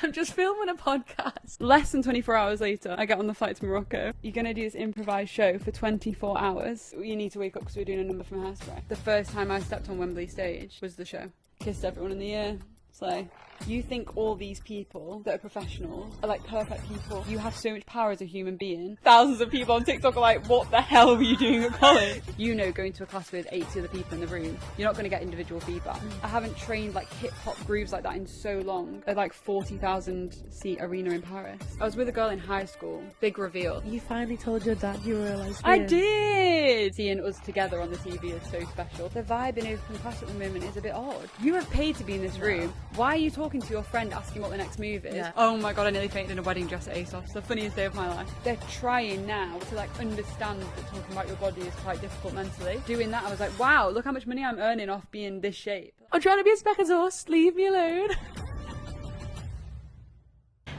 I'm just filming a podcast. Less than 24 hours later, I get on the flight to Morocco. You're going to do this improvised show for 24 hours. You need to wake up because we're doing a number from Hairspray. The first time I stepped on Wembley stage was the show. Kissed everyone in the ear. So you think all these people that are professionals are like perfect people. You have so much power as a human being. Thousands of people on TikTok are like, what the hell were you doing at college? You know, going to a class with 80 other people in the room, you're not going to get individual feedback. I haven't trained like hip hop grooves like that in so long. At like 40,000 seat arena in Paris. I was with a girl in high school. Big reveal. You finally told your dad you were a lesbian. I did! Seeing us together on the TV is so special. The vibe in Open Class at the moment is a bit odd. You have paid to be in this room. Why are you talking to your friend asking what the next move is? Yeah. Oh my god, I nearly fainted in a wedding dress at ASOS. The funniest day of my life. They're trying now to like understand that talking about your body is quite difficult mentally. Doing that, I was like, wow, look how much money I'm earning off being this shape. I'm trying to be as back as us. Leave me alone.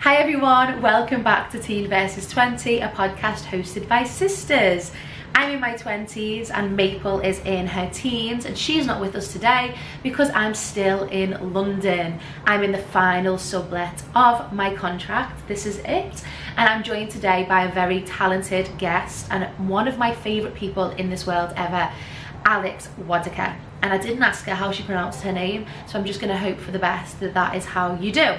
Hi everyone, welcome back to Teen vs 20, a podcast hosted by sisters. I'm in my 20s and Maple is in her teens, and she's not with us today because I'm still in London. I'm in the final sublet of my contract. This is it. And I'm joined today by a very talented guest and one of my favourite people in this world ever, Alex Waddacor. And I didn't ask her how she pronounced her name, so I'm just going to hope for the best that that is how you do.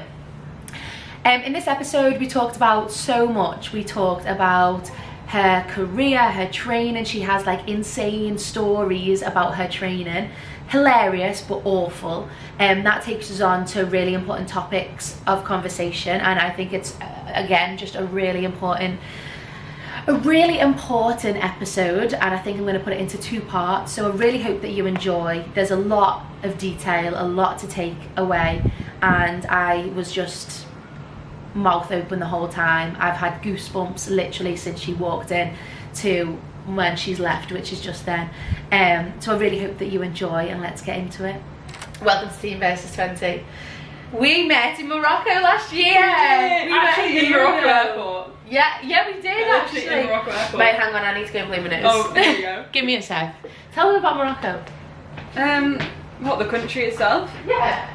In this episode we talked about so much. We talked about her career, her training. She has like insane stories about her training. Hilarious but awful. That takes us on to really important topics of conversation, and I think it's again just a really important episode, and I think I'm going to put it into two parts, so I really hope that you enjoy. There's a lot of detail, a lot to take away, and I was just mouth open the whole time. I've had goosebumps literally since she walked in to when she's left, which is just then. So I really hope that you enjoy, and let's get into it. Welcome to Teen vs 20. We met in Morocco last year. We met in Morocco Airport. Yeah, we did actually. In Morocco Airport. Wait, hang on, I need to go and play my nose. Oh, there you go. Give me a sec. Tell me about Morocco. What, the country itself? Yeah.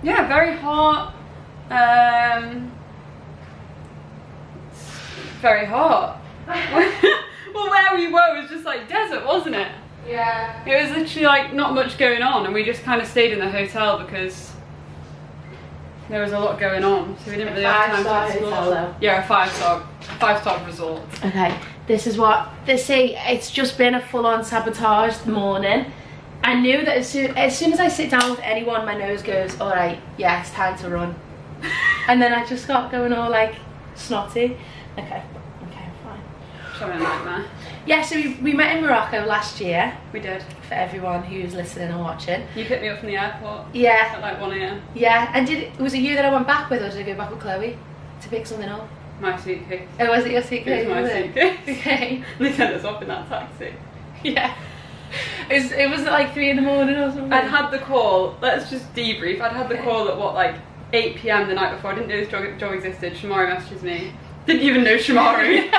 Yeah, very hot. Very hot. Well, where we were was just like desert, wasn't it? Yeah. It was literally like not much going on, and we just kind of stayed in the hotel because there was a lot going on, so we didn't really have time to explore. Yeah, a five-star resort. Okay, this is what they say. It's just been a full-on sabotaged morning. I knew that as soon as I sit down with anyone, my nose goes, all right, yeah, it's time to run. And then I just got going all like snotty. Okay, fine. Showing a nightmare. Yeah, so we met in Morocco last year. We did. For everyone who's listening and watching. You picked me up from the airport. Yeah. At like 1 AM. Yeah, and was it you that I went back with, or did I go back with Chloe to pick something up? My suitcase. Oh, was it your suitcase? It was my suitcase. Okay. They sent us off in that taxi. Yeah. It was like 3 in the morning or something. I'd had the call, let's just debrief. I'd had the call at what, like 8 PM the night before. I didn't know this job existed. Shamari messages me. Didn't even know Shamari.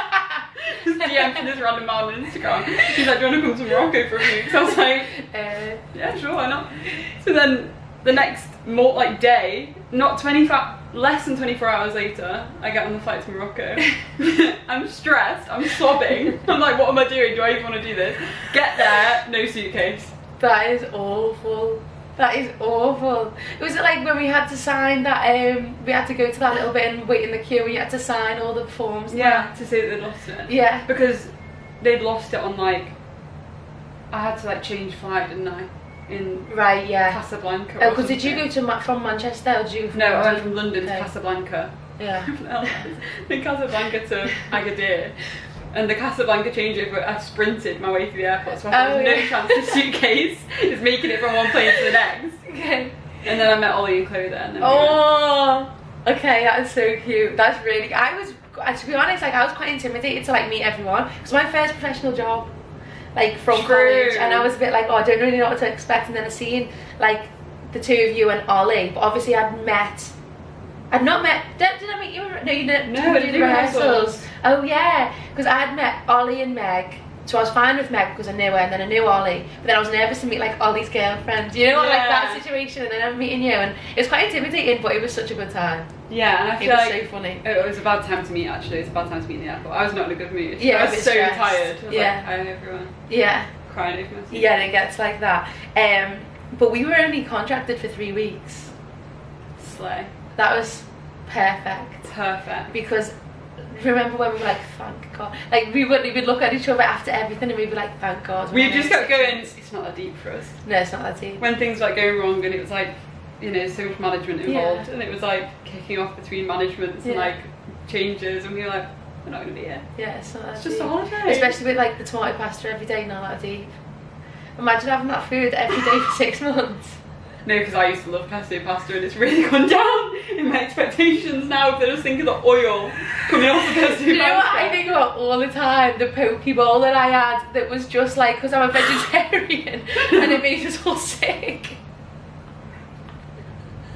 Just DM for this random man on Instagram. She's like, do you want to come to Morocco for a week? So I was like, yeah, sure, why not? So then the next day, less than 24 hours later, I get on the flight to Morocco. I'm stressed, I'm sobbing. I'm like, what am I doing? Do I even want to do this? Get there, no suitcase. That is awful. That is awful. Was it like when we had to sign that, we had to go to that little bit and wait in the queue and you had to sign all the forms? Yeah, to say that they'd lost it. Yeah. Because they'd lost it on like, I had to like change flight, didn't I? Right, yeah. Casablanca. Oh, because did you go from Manchester or did you go from No, I went from London to Casablanca. Yeah. From Casablanca to Agadir. And the Casablanca changeover, I sprinted my way through the airport, so I had no chance the suitcase is making it from one place to the next. Okay. And then I met Ollie and Chloe there. And then okay, that is so cute. That's really, to be honest, like I was quite intimidated to like meet everyone. It was my first professional job, like from college, and I was a bit like, oh, I don't really know what to expect. And then I seen like the two of you and Ollie, but obviously I'd not met, did I meet you? No, you didn't. No, I didn't do rehearsals. Oh yeah, because I had met Ollie and Meg So I was fine with Meg because I knew her, and then I knew Ollie. But then I was nervous to meet like Ollie's girlfriend, you know, like that situation. And then I'm meeting you, and it was quite intimidating, but it was such a good time. Yeah, and I feel it was like so funny. it was a bad time to meet. Actually, it was a bad time to meet in the airport. I was not in a good mood. Yeah, I was so stressed. tired. I was Yeah. like, hi everyone. Yeah. Crying over my seat. Yeah, and it gets like that. But we were only contracted for 3 weeks. Slay. That was perfect. Perfect. Because remember when we were like, thank God, like we'd look at each other after everything and we'd be like, thank God. We just kept going, it's not that deep for us. No, it's not that deep. When things like go wrong and it was like, you know, so much management involved, and it was like kicking off between managements and like changes, and we were like, we're not going to be here. Yeah, it's not that It's deep. just a holiday. Especially with like the tomato pasta every day, not that deep. Imagine having that food every day for 6 months. No, because I used to love pesto pasta and it's really gone down in my expectations now because I just think of the oil coming off the pesto pasta. You know what I think about all the time? The poke bowl that I had that was just like, because I'm a vegetarian and it made us all sick.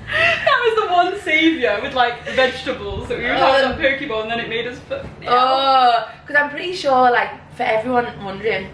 That was the one saviour with like vegetables that we would have that poke bowl, and then it made us Oh, because I'm pretty sure, like, for everyone wondering,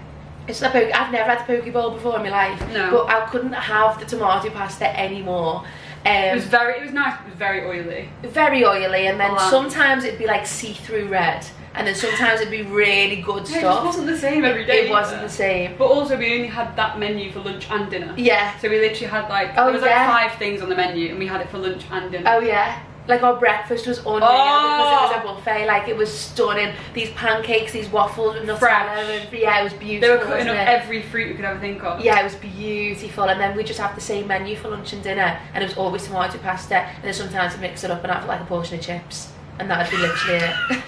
it's not poke. I've never had a poke bowl before in my life, No. but I couldn't have the tomato pasta anymore. it was nice, it was very oily. Very oily, and then Bland. sometimes it'd be like see-through red, and then sometimes it'd be really good Yeah, it stuff. just wasn't the same every day. It wasn't the same. But also we only had that menu for lunch and dinner. Yeah. So we literally had like, there was like 5 things on the menu and we had it for lunch and dinner. Oh yeah. Like our breakfast was unreal because it was a buffet. Like it was stunning. These pancakes, these waffles with Nutella, Fresh. and yeah, it was beautiful. They were cutting up wasn't it? every fruit you could ever think of. Yeah, it was beautiful, and then we just have the same menu for lunch and dinner, and it was always tomato pasta, and then sometimes we mix it up and have like a portion of chips, and that'd be literally it.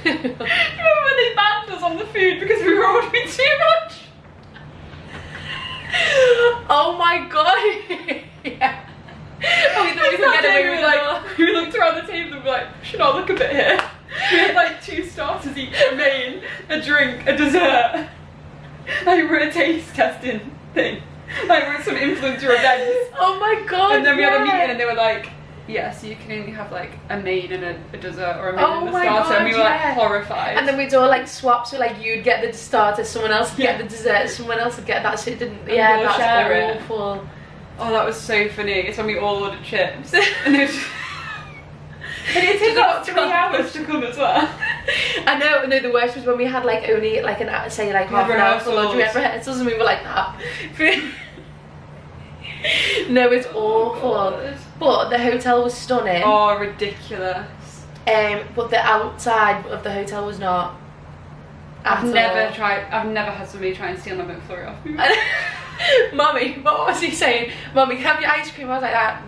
Remember when they banned us on the food because we were ordering too much? Oh my god! Yeah. Oh, we thought we could That get day away we with were it. like, we looked around the table and we were like, should I look a bit here? We had like 2 starters each, a main, a drink, a dessert. Like we're a taste testing thing. Like we're at some influencer events. Oh my god! And then we had a meeting and they were like, yeah, so you can only have like a main and a dessert, or a main and a my starter. God, And we were like horrified. And then we'd all like swap, so like you'd get the starter, someone else would Yeah. get the dessert, someone else would get that, so it didn't. And Yeah, we'll share it. that's awful. Oh, that was so funny. It's when we all ordered chips. And it was just... And it took Just about about 3 12 hours to come as well. I know. No, the worst was when we had like only like an say like half an hour for lunch. We had rehearsals and we were like that. No, it's awful. But the hotel was stunning. Oh, ridiculous. But the outside of the hotel was not. I've never had somebody try and steal my McFlurry off me. Mummy, what was he saying? Mummy, can I have your ice cream? I was like that.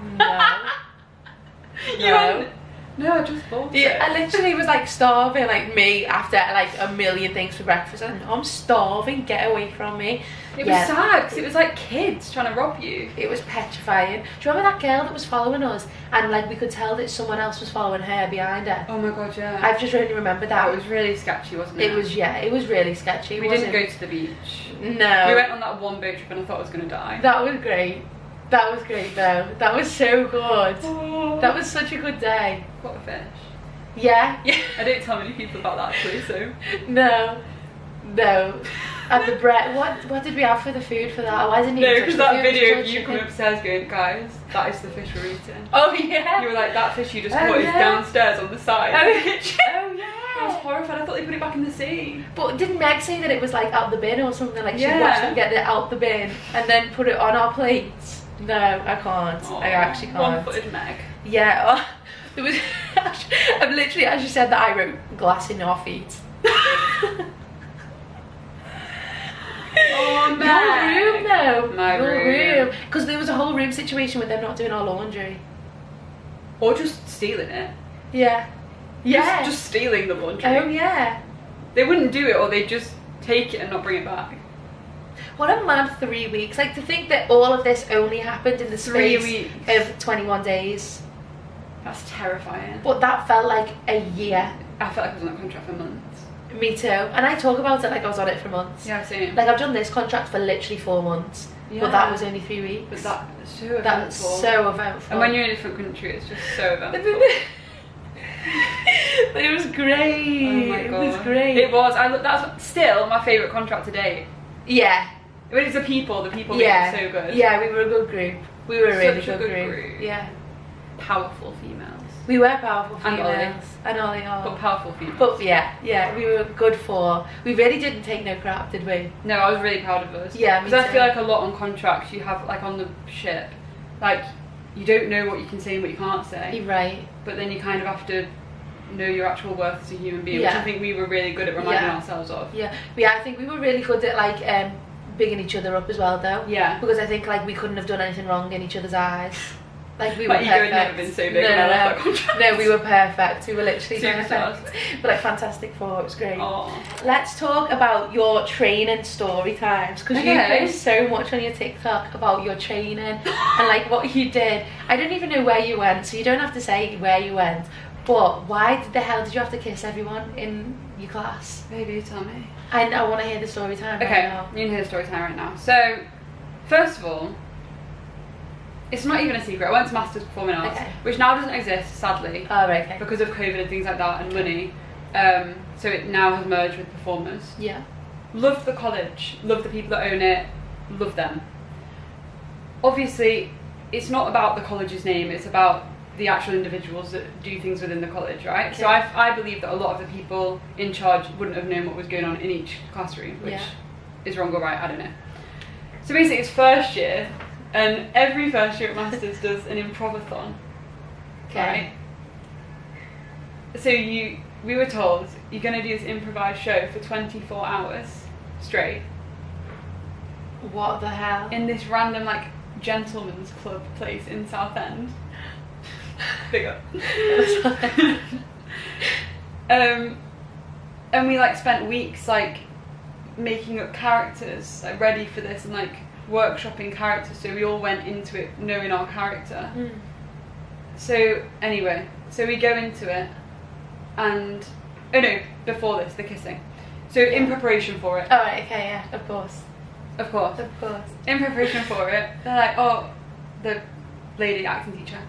No. You went, no, I just bought it. Yeah, I literally was like starving, like me after like a million things for breakfast. I'm starving. Get away from me. It was sad because it was like kids trying to rob you. It was petrifying. Do you remember that girl that was following us, and like we could tell that someone else was following her behind her? Oh my god, yeah. I've just really remembered that. That was really sketchy, wasn't it? It was, yeah. It was really sketchy. We didn't go to the beach. No. We went on that one boat trip and I thought I was going to die. That was great. That was great though. That was so good. Oh. That was such a good day. What a fish. Yeah. Yeah. I don't tell many people about that actually, so. No. No. And the bread. What did we have for the food for that? Why didn't you No, touch because the that food? video Just of you chicken. coming upstairs going, guys, that is the fish we're eating. Oh yeah. You were like, that fish you just Oh, caught is yeah. downstairs on the side. Oh, of the kitchen. Oh I was yeah. horrified. I thought they put it back in the sea. But didn't Meg say that it was like out the bin or something? Like she Yeah. watched them get it out the bin and then put it on our plates? No, I can't. Aw, I actually can't. One-footed Meg. Yeah. Oh, there was. I've literally, as you said, that I wrote glass in our feet. Oh, Your Meg. room though. My Your room. Because there was a whole room situation with them not doing our laundry. Or just stealing it. Yeah. Yeah. Just stealing the laundry. Oh yeah. They wouldn't do it, or they'd just take it and not bring it back. What a mad 3 weeks. Like to think that all of this only happened in the 3 space weeks. of 21 days. That's terrifying. But that felt like a year. I felt like I was on that contract for months. Me too. And I talk about it like I was on it for months. Yeah, same. Like I've done this contract for literally 4 months. Yeah. But that was only 3 weeks. But that's so That's eventful. so eventful. And when you're in a different country, it's just so eventful. It was great. Oh my god. It was great. It was. That's still my favourite contract to date. Yeah. But it's the people made it so good. Yeah, we were a good group. We were a really Such a good good group. group. Yeah. Powerful females. We were powerful And females. And Ollie. But powerful females. But yeah, we were good for. We really didn't take no crap, did we? No, I was really proud of us. Yeah, me because I too. feel like a lot on contracts you have, like on the ship, like you don't know what you can say and what you can't say. You're right. But then you kind of have to know your actual worth as a human being, Yeah. which I think we were really good at reminding ourselves of. Yeah, I think we were really good at like bigging each other up as well, though. Yeah. Because I think like we couldn't have done anything wrong in each other's eyes. Like we were My ego perfect. had never been so big when I left that contract. No, we were perfect. We were literally Superstars. perfect. But like Fantastic Four, it was great. Oh. Let's talk about your training story times, because you post so much on your TikTok about your training and like what you did. I don't even know where you went, so you don't have to say where you went. But why the hell did you have to kiss everyone in your class? Maybe you tell me. I want to hear the story time. Okay, Right now. you can hear the story time right now. So, first of all, it's not even a secret. I went to Masters Performing Arts, which now doesn't exist, sadly, Oh, right, okay. because of COVID and things like that and money. So it now has merged with performers. Yeah. Love the college, love the people that own it, love them. Obviously, it's not about the college's name, it's about the actual individuals that do things within the college, right? Okay. So I believe that a lot of the people in charge wouldn't have known what was going on in each classroom, which is wrong or right, I don't know. So basically it's first year, and every first year at Masters does an improvathon, right? So we were told, you're going to do this improvised show for 24 hours straight. What the hell? In this random like gentleman's club place in Southend. Big up. And we like spent weeks like making up characters like ready for this and like workshopping characters, so we all went into it knowing our character. So anyway, so we go into it and before this, the kissing. So in preparation for it. Oh, right, okay, yeah, of course. Of course. Of course. In preparation for it, they're like, oh, the lady acting teacher.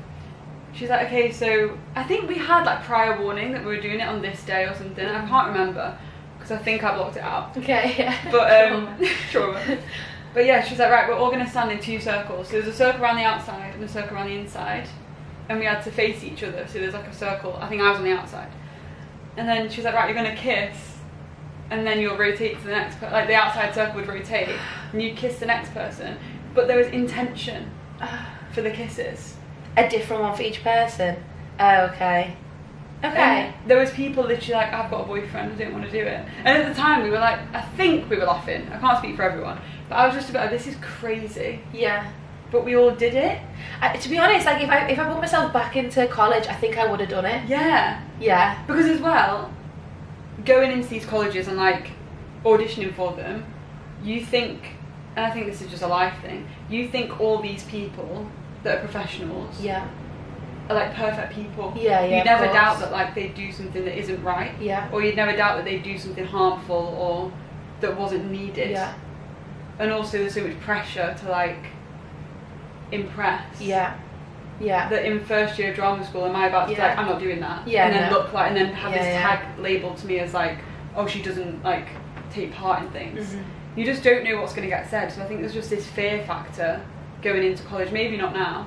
She's like, okay, so I think we had like prior warning that we were doing it on this day or something. I can't remember because I think I blocked it out. Okay, yeah. But trauma. But yeah, she's like, right, we're all gonna stand in 2 circles. So there's a circle around the outside and a circle around the inside, and we had to face each other. So there's like a circle. I think I was on the outside, and then she's like, right, you're gonna kiss, and then you'll rotate to the next. Like the outside circle would rotate, and you'd kiss the next person. But there was intention for the kisses. A different one for each person. Oh, okay. Okay. And there was people literally like, I've got a boyfriend, I don't want to do it. And at the time we were like, I think we were laughing. I can't speak for everyone, but I was just about, this is crazy. Yeah. But we all did it. To be honest, like if I put myself back into college, I think I would have done it. Yeah. Yeah. Because as well, going into these colleges and like auditioning for them, you think, and I think this is just a life thing, you think all these people that are professionals are like perfect people. Yeah, you never doubt that like they do something that isn't right. Yeah. Or you'd never doubt that they do something harmful or that wasn't needed. Yeah. And also there's so much pressure to like impress. Yeah. Yeah. That in first year of drama school, am I about to be like, I'm not doing that. Yeah. And then look like, and then have this Yeah. tag labelled to me as like, oh, she doesn't like take part in things. Mm-hmm. You just don't know what's going to get said. So I think there's just this fear factor going into college. Maybe not now,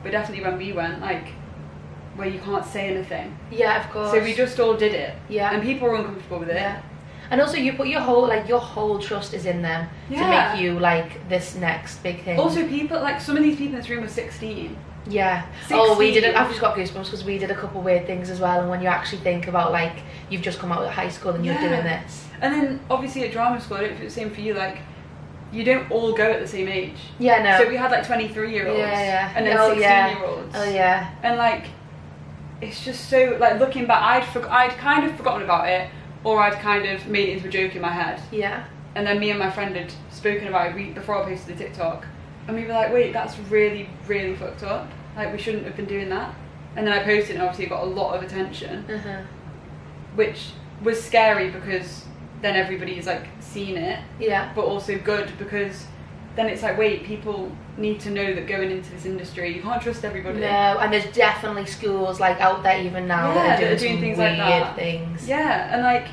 but definitely when we went, like, where you can't say anything. Yeah, of course. So we just all did it. Yeah. And people were uncomfortable with it. Yeah. And also you put your whole trust is in them to make you like this next big thing. Also people, like some of these people in this room were 16. Yeah. 16. Oh, we did it. I've just got goosebumps because we did a couple weird things as well. And when you actually think about like you've just come out of high school and you're doing this. And then obviously at drama school, I don't know if it's the same for you, like you don't all go at the same age. Yeah, no. So we had like 23-year-olds. Yeah. And then 16-year-olds. Oh yeah. And like it's just so like looking back, I'd kind of forgotten about it, or I'd kind of made it into a joke in my head. Yeah. And then me and my friend had spoken about it before I posted the TikTok, and we were like, wait, that's really, really fucked up. Like we shouldn't have been doing that. And then I posted, and obviously it got a lot of attention, which was scary because then everybody's like seen it. Yeah. But also good because then it's like, wait, people need to know that going into this industry, you can't trust everybody. No, and there's definitely schools like out there even now that are doing things weird like that. things. Yeah, and like,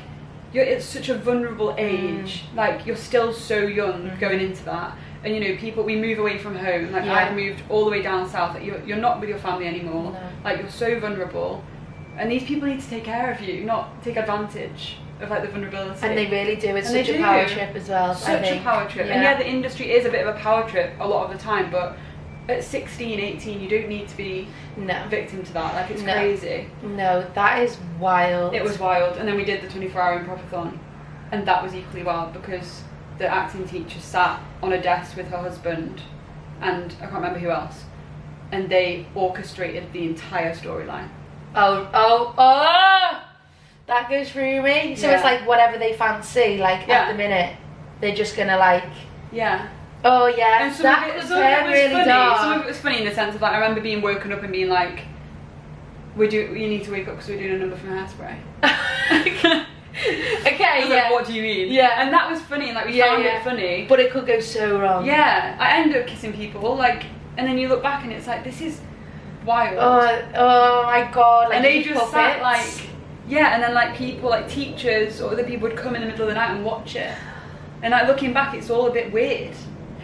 it's such a vulnerable age. Like, you're still so young going into that. And you know, we move away from home. Like, I've moved all the way down south. Like, you're not with your family anymore. No. Like, you're so vulnerable. And these people need to take care of you, not take advantage of like the vulnerability. And they really do. It's And such a power trip as well. Such a power trip. And yeah, the industry is a bit of a power trip a lot of the time, but at 16, 18, you don't need to be a victim to that. Like, it's crazy. No, that is wild. It was wild. And then we did the 24-hour improvathon, and that was equally wild because the acting teacher sat on a desk with her husband and I can't remember who else, and they orchestrated the entire storyline. Oh, that goes through me. So it's like whatever they fancy, like at the minute, they're just gonna like. Yeah. Oh yeah. And some of it was really funny. dark. Some of it was funny in the sense of like, I remember being woken up and being like, you need to wake up because we're doing a number from Hairspray. Okay, like, what do you mean? Yeah. And that was funny, and like we found it funny. But it could go so wrong. Yeah. I ended up kissing people, like, and then you look back and it's like, this is wild. Oh my god, like, and they just sat like, and then like people, like teachers or other people would come in the middle of the night and watch it. And like looking back, it's all a bit weird.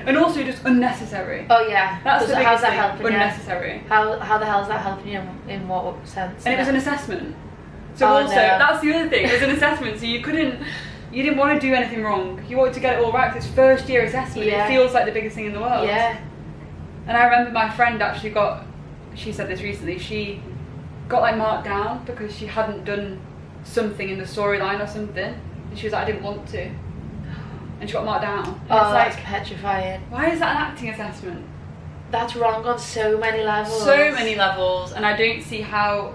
And also just unnecessary. Oh yeah. That's the biggest how's that thing. helping Unnecessary. You? How the hell is that helping you in what sense? And it was an assessment. So that's the other thing, it was an assessment, so you didn't want to do anything wrong. You wanted to get it all right, because it's first year assessment. It feels like the biggest thing in the world. Yeah. And I remember my friend actually she said this recently, she got like marked down because she hadn't done something in the storyline or something. And she was like, I didn't want to. And she got marked down. And it's like, that's petrifying. Why is that an acting assessment? That's wrong on so many levels. So many levels, and I don't see how.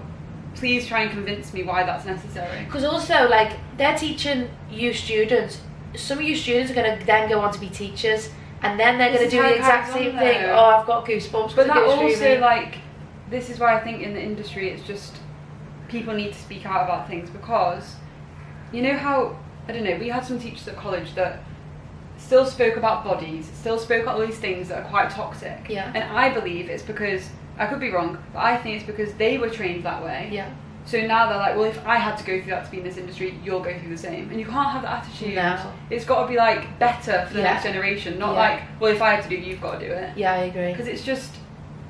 Please try and convince me why that's necessary. Because also, like, they're teaching you students. Some of you students are going to then go on to be teachers, and then they're going to do the exact same thing. Oh, I've got goosebumps. But that also, like, this is why I think in the industry it's just people need to speak out about things, because you know how, I don't know, we had some teachers at college that still spoke about bodies, still spoke about all these things that are quite toxic. Yeah. And I believe it's because, I could be wrong, but I think it's because they were trained that way. Yeah. So now they're like, well, if I had to go through that to be in this industry, you'll go through the same. And you can't have that attitude. No. It's got to be like better for the next generation, not like, well, if I have to do it, you've got to do it. Yeah, I agree. Because it's just,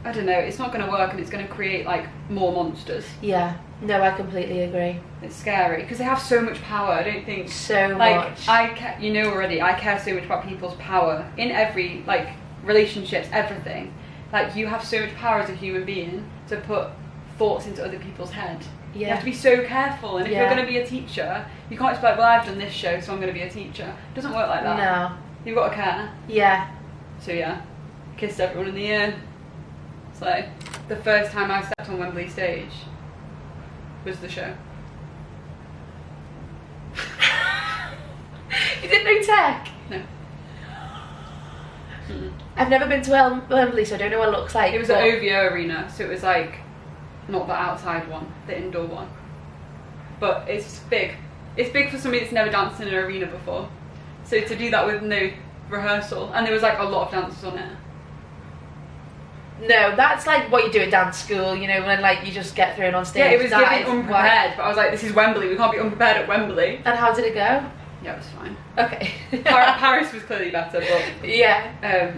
I don't know, it's not going to work, and it's going to create like more monsters. Yeah. No, I completely agree. It's scary because they have so much power. I don't think so like much. You know already, I care so much about people's power in every like relationships, everything. Like, you have so much power as a human being to put thoughts into other people's head. Yeah. You have to be so careful, and if you're going to be a teacher, you can't just be like, well, I've done this show, so I'm going to be a teacher. It doesn't work like that. No. You've got to care. Yeah. So yeah, kissed everyone in the ear. So the first time I stepped on Wembley stage was the show. You didn't know tech? No. Mm-mm. I've never been to Wembley, so I don't know what it looks like. It was at OVO Arena, so it was like not the outside one, the indoor one. But it's big. It's big for somebody that's never danced in an arena before. So to do that with no rehearsal, and there was like a lot of dancers on it. No, that's like what you do at dance school, you know, when like you just get thrown on stage. Yeah, it was giving unprepared, but I was like, this is Wembley, we can't be unprepared at Wembley. And how did it go? Yeah, it was fine. Okay. Paris was clearly better, but yeah.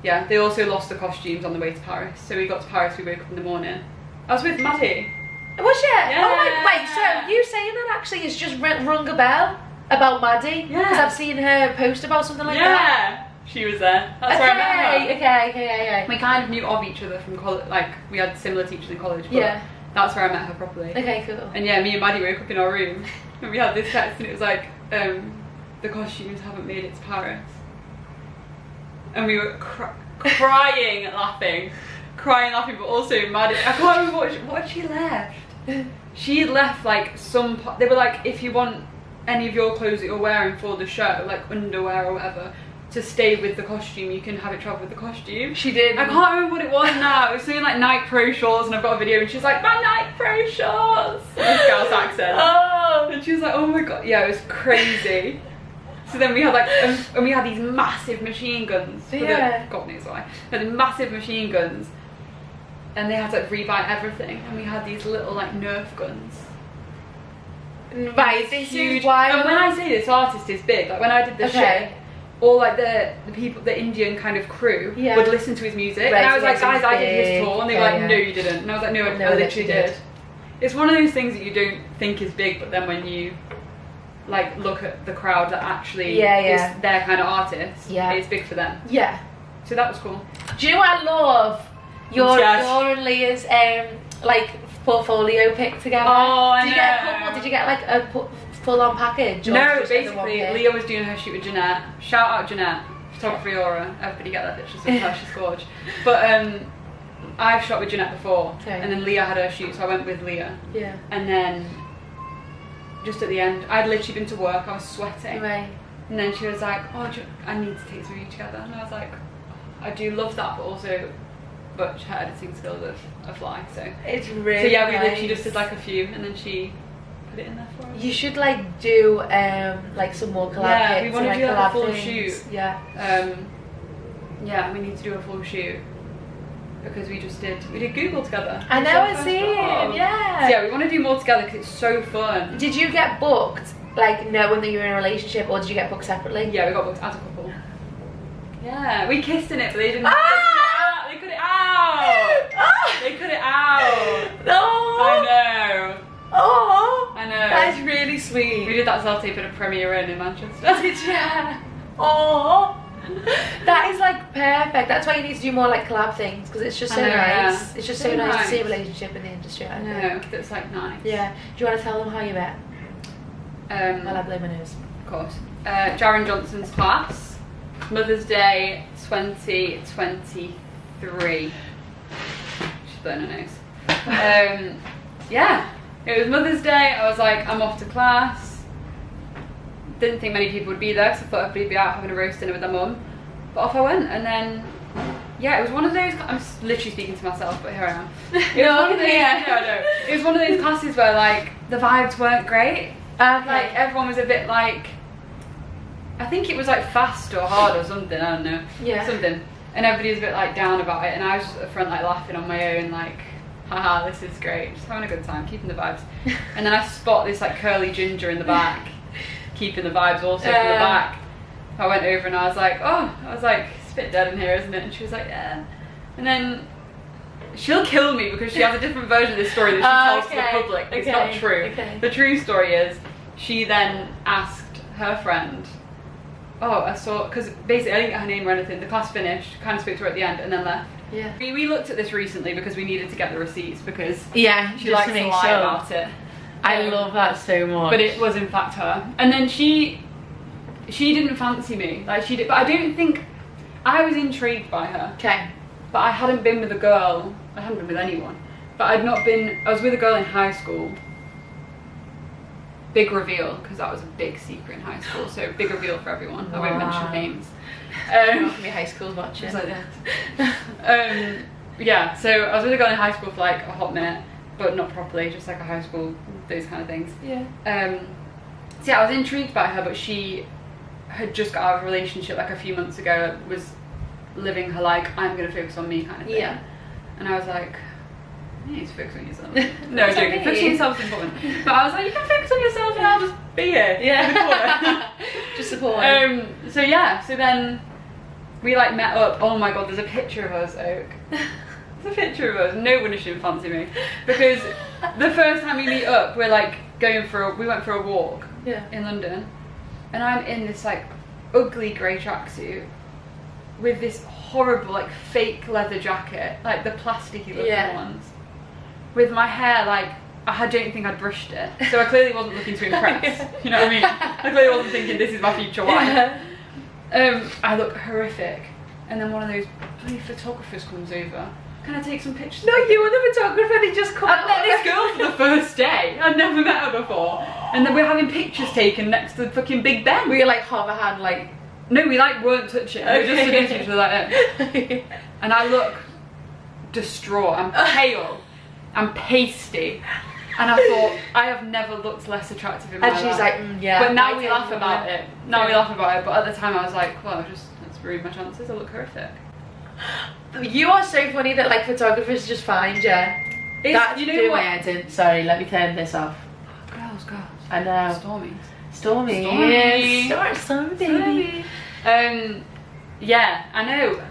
Yeah, they also lost the costumes on the way to Paris. So we got to Paris, we woke up in the morning. I was with Maddie. Was you? Yeah. Oh my, wait, so you saying that actually has just rung a bell about Maddie? Yeah. Because I've seen her post about something like that. Yeah, she was there. That's where I met her. Okay. We kind of knew of each other from college, like we had similar teachers in college, but yeah. That's where I met her properly. Okay, cool. And yeah, me and Maddie woke up in our room and we had this text, and it was like, the costumes haven't made it to Paris. And we were crying laughing, but also Maddie, I can't remember what had she left? She had left like they were like, if you want any of your clothes that you're wearing for the show, like underwear or whatever, to stay with the costume, you can have it travel with the costume. She did. I can't remember what it was now. It was something like Nike Pro shorts, and I've got a video, and she's like, my Nike Pro shorts. This girl's accent. Oh. And she was like, oh my god. Yeah, it was crazy. So then we had like, and we had these massive machine guns. Yeah. God knows why. We had these massive machine guns, and they had to like rebuy everything. And we had these little like Nerf guns. Right, this Huge. is wild. And when I say this artist is big, like when I did the show, all like the people, the Indian kind of crew would listen to his music. Right, and I was like, so guys, I did his big. tour. And they were like, no, you didn't. And I was like, no, I literally did. It's one of those things that you don't think is big, but then when you like look at the crowd that actually is their kind of artist, it's big for them. Yeah. So that was cool. Do you know what I love? Your and Leah's like portfolio pic together. Oh, I Did you get a couple? Did you get like a full-on package? No, basically Leah was doing her shoot with Jeanette. Shout out Jeanette, photography aura. Everybody get that picture, so she's gorgeous. But I've shot with Jeanette before, and then Leah had her shoot, so I went with Leah. Yeah. And then just at the end, I'd literally been to work, I was sweating. Right. And then she was like, oh, I need to take 3 together. And I was like, I do love that, but also, but her editing skills are fly, so. It's really So yeah, we literally just did like a few, and then she put it in there for us. You should like do like some more collab Yeah, we kits want to and, do like, like a full things. shoot. Yeah. Yeah, we need to do a full shoot. Because we did Google together. I know, I see it, yeah. So yeah, we want to do more together because it's so fun. Did you get booked, like, knowing that you were in a relationship, or did you get booked separately? Yeah, we got booked as a couple. Yeah, we kissed in it, but they didn't. They cut it out! They cut it out! No! I know. Oh! I know. That is really sweet. We did that self-tape at a Premier Inn in Manchester. Did you? Oh! That is like perfect. That's why you need to do more like collab things, because it's just so nice. Yeah. It's just so nice to see a relationship in the industry. I know, it's like nice. Yeah. Do you want to tell them how you met? While I blow my nose. Of course. Jaron Johnson's class, Mother's Day 2023. She's blowing her nose. Yeah, it was Mother's Day. I was like, I'm off to class. Didn't think many people would be there, because I thought everybody would be out having a roast dinner with their mum. But off I went, and then, yeah, it was one of those, I'm literally speaking to myself, but here I am. It was one of those, It was one of those classes where, like, the vibes weren't great. Like, everyone was a bit, like, I think it was, like, fast or hard or something, I don't know. Yeah. Something. And everybody was a bit, like, down about it, and I was just at the front, like, laughing on my own, like, haha, this is great. Just having a good time, keeping the vibes. And then I spot this, like, curly ginger in the back. Keeping the vibes also from the back. I went over and I was like, it's a bit dead in here, isn't it? And she was like, yeah. And then she'll kill me because she has a different version of this story that she tells to the public. It's not true. The true story is she then asked her friend, I saw, because basically I didn't get her name or anything. The class finished, kind of spoke to her at the end, and then left. Yeah. We looked at this recently because we needed to get the receipts, because she likes to lie about it. I love that so much. But it was in fact her. And then she didn't fancy me, like she did, but I don't think, I was intrigued by her. Okay. But I hadn't been with a girl, I hadn't been with anyone. But I was with a girl in high school. Big reveal, because that was a big secret in high school, so big reveal for everyone. Wow. I won't mention names. My high school watching. Just like that. Yeah, so I was with a girl in high school for like a hot minute, but not properly, just like a high school, those kind of things. Yeah. So yeah, I was intrigued by her, but she had just got out of a relationship like a few months ago, was living her like, I'm going to focus on me kind of thing. Yeah. And I was like, you need to focus on yourself. No, I'm joking. Focus on yourself is important. But I was like, you can focus on yourself and I'll just be here. Yeah. Just support. So yeah, so then we like met up. Oh my god, there's a picture of us, Oak. There's a picture of us. No wonder she didn't fancy me. Because the first time we meet up, we're like we went for a walk in London. And I'm in this like ugly grey tracksuit with this horrible like fake leather jacket, like the plasticky looking ones. With my hair like, I don't think I'd brushed it. So I clearly wasn't looking to impress. You know what I mean? I clearly wasn't thinking this is my future wife. I look horrific. And then one of those bloody photographers comes over. Can I take some pictures? No, you were the photographer, they just come I met this girl for the first day. I'd never met her before. And then we're having pictures taken next to the fucking Big Ben. We were like hover hand, like... No, we like weren't touching. We were just looking at each other like that. And I look distraught. I'm pale. I'm pasty. And I thought, I have never looked less attractive in my And life. she's like, yeah. But now I we take laugh it about away. it. Now we laugh about it. But at the time I was like, well, let's ruin my chances. I look horrific. You are so funny that like photographers just find you. That's you know doing what? my head in. Sorry, let me turn this off. Girls. I know. Stormy. Stormy, baby. Yeah, I know.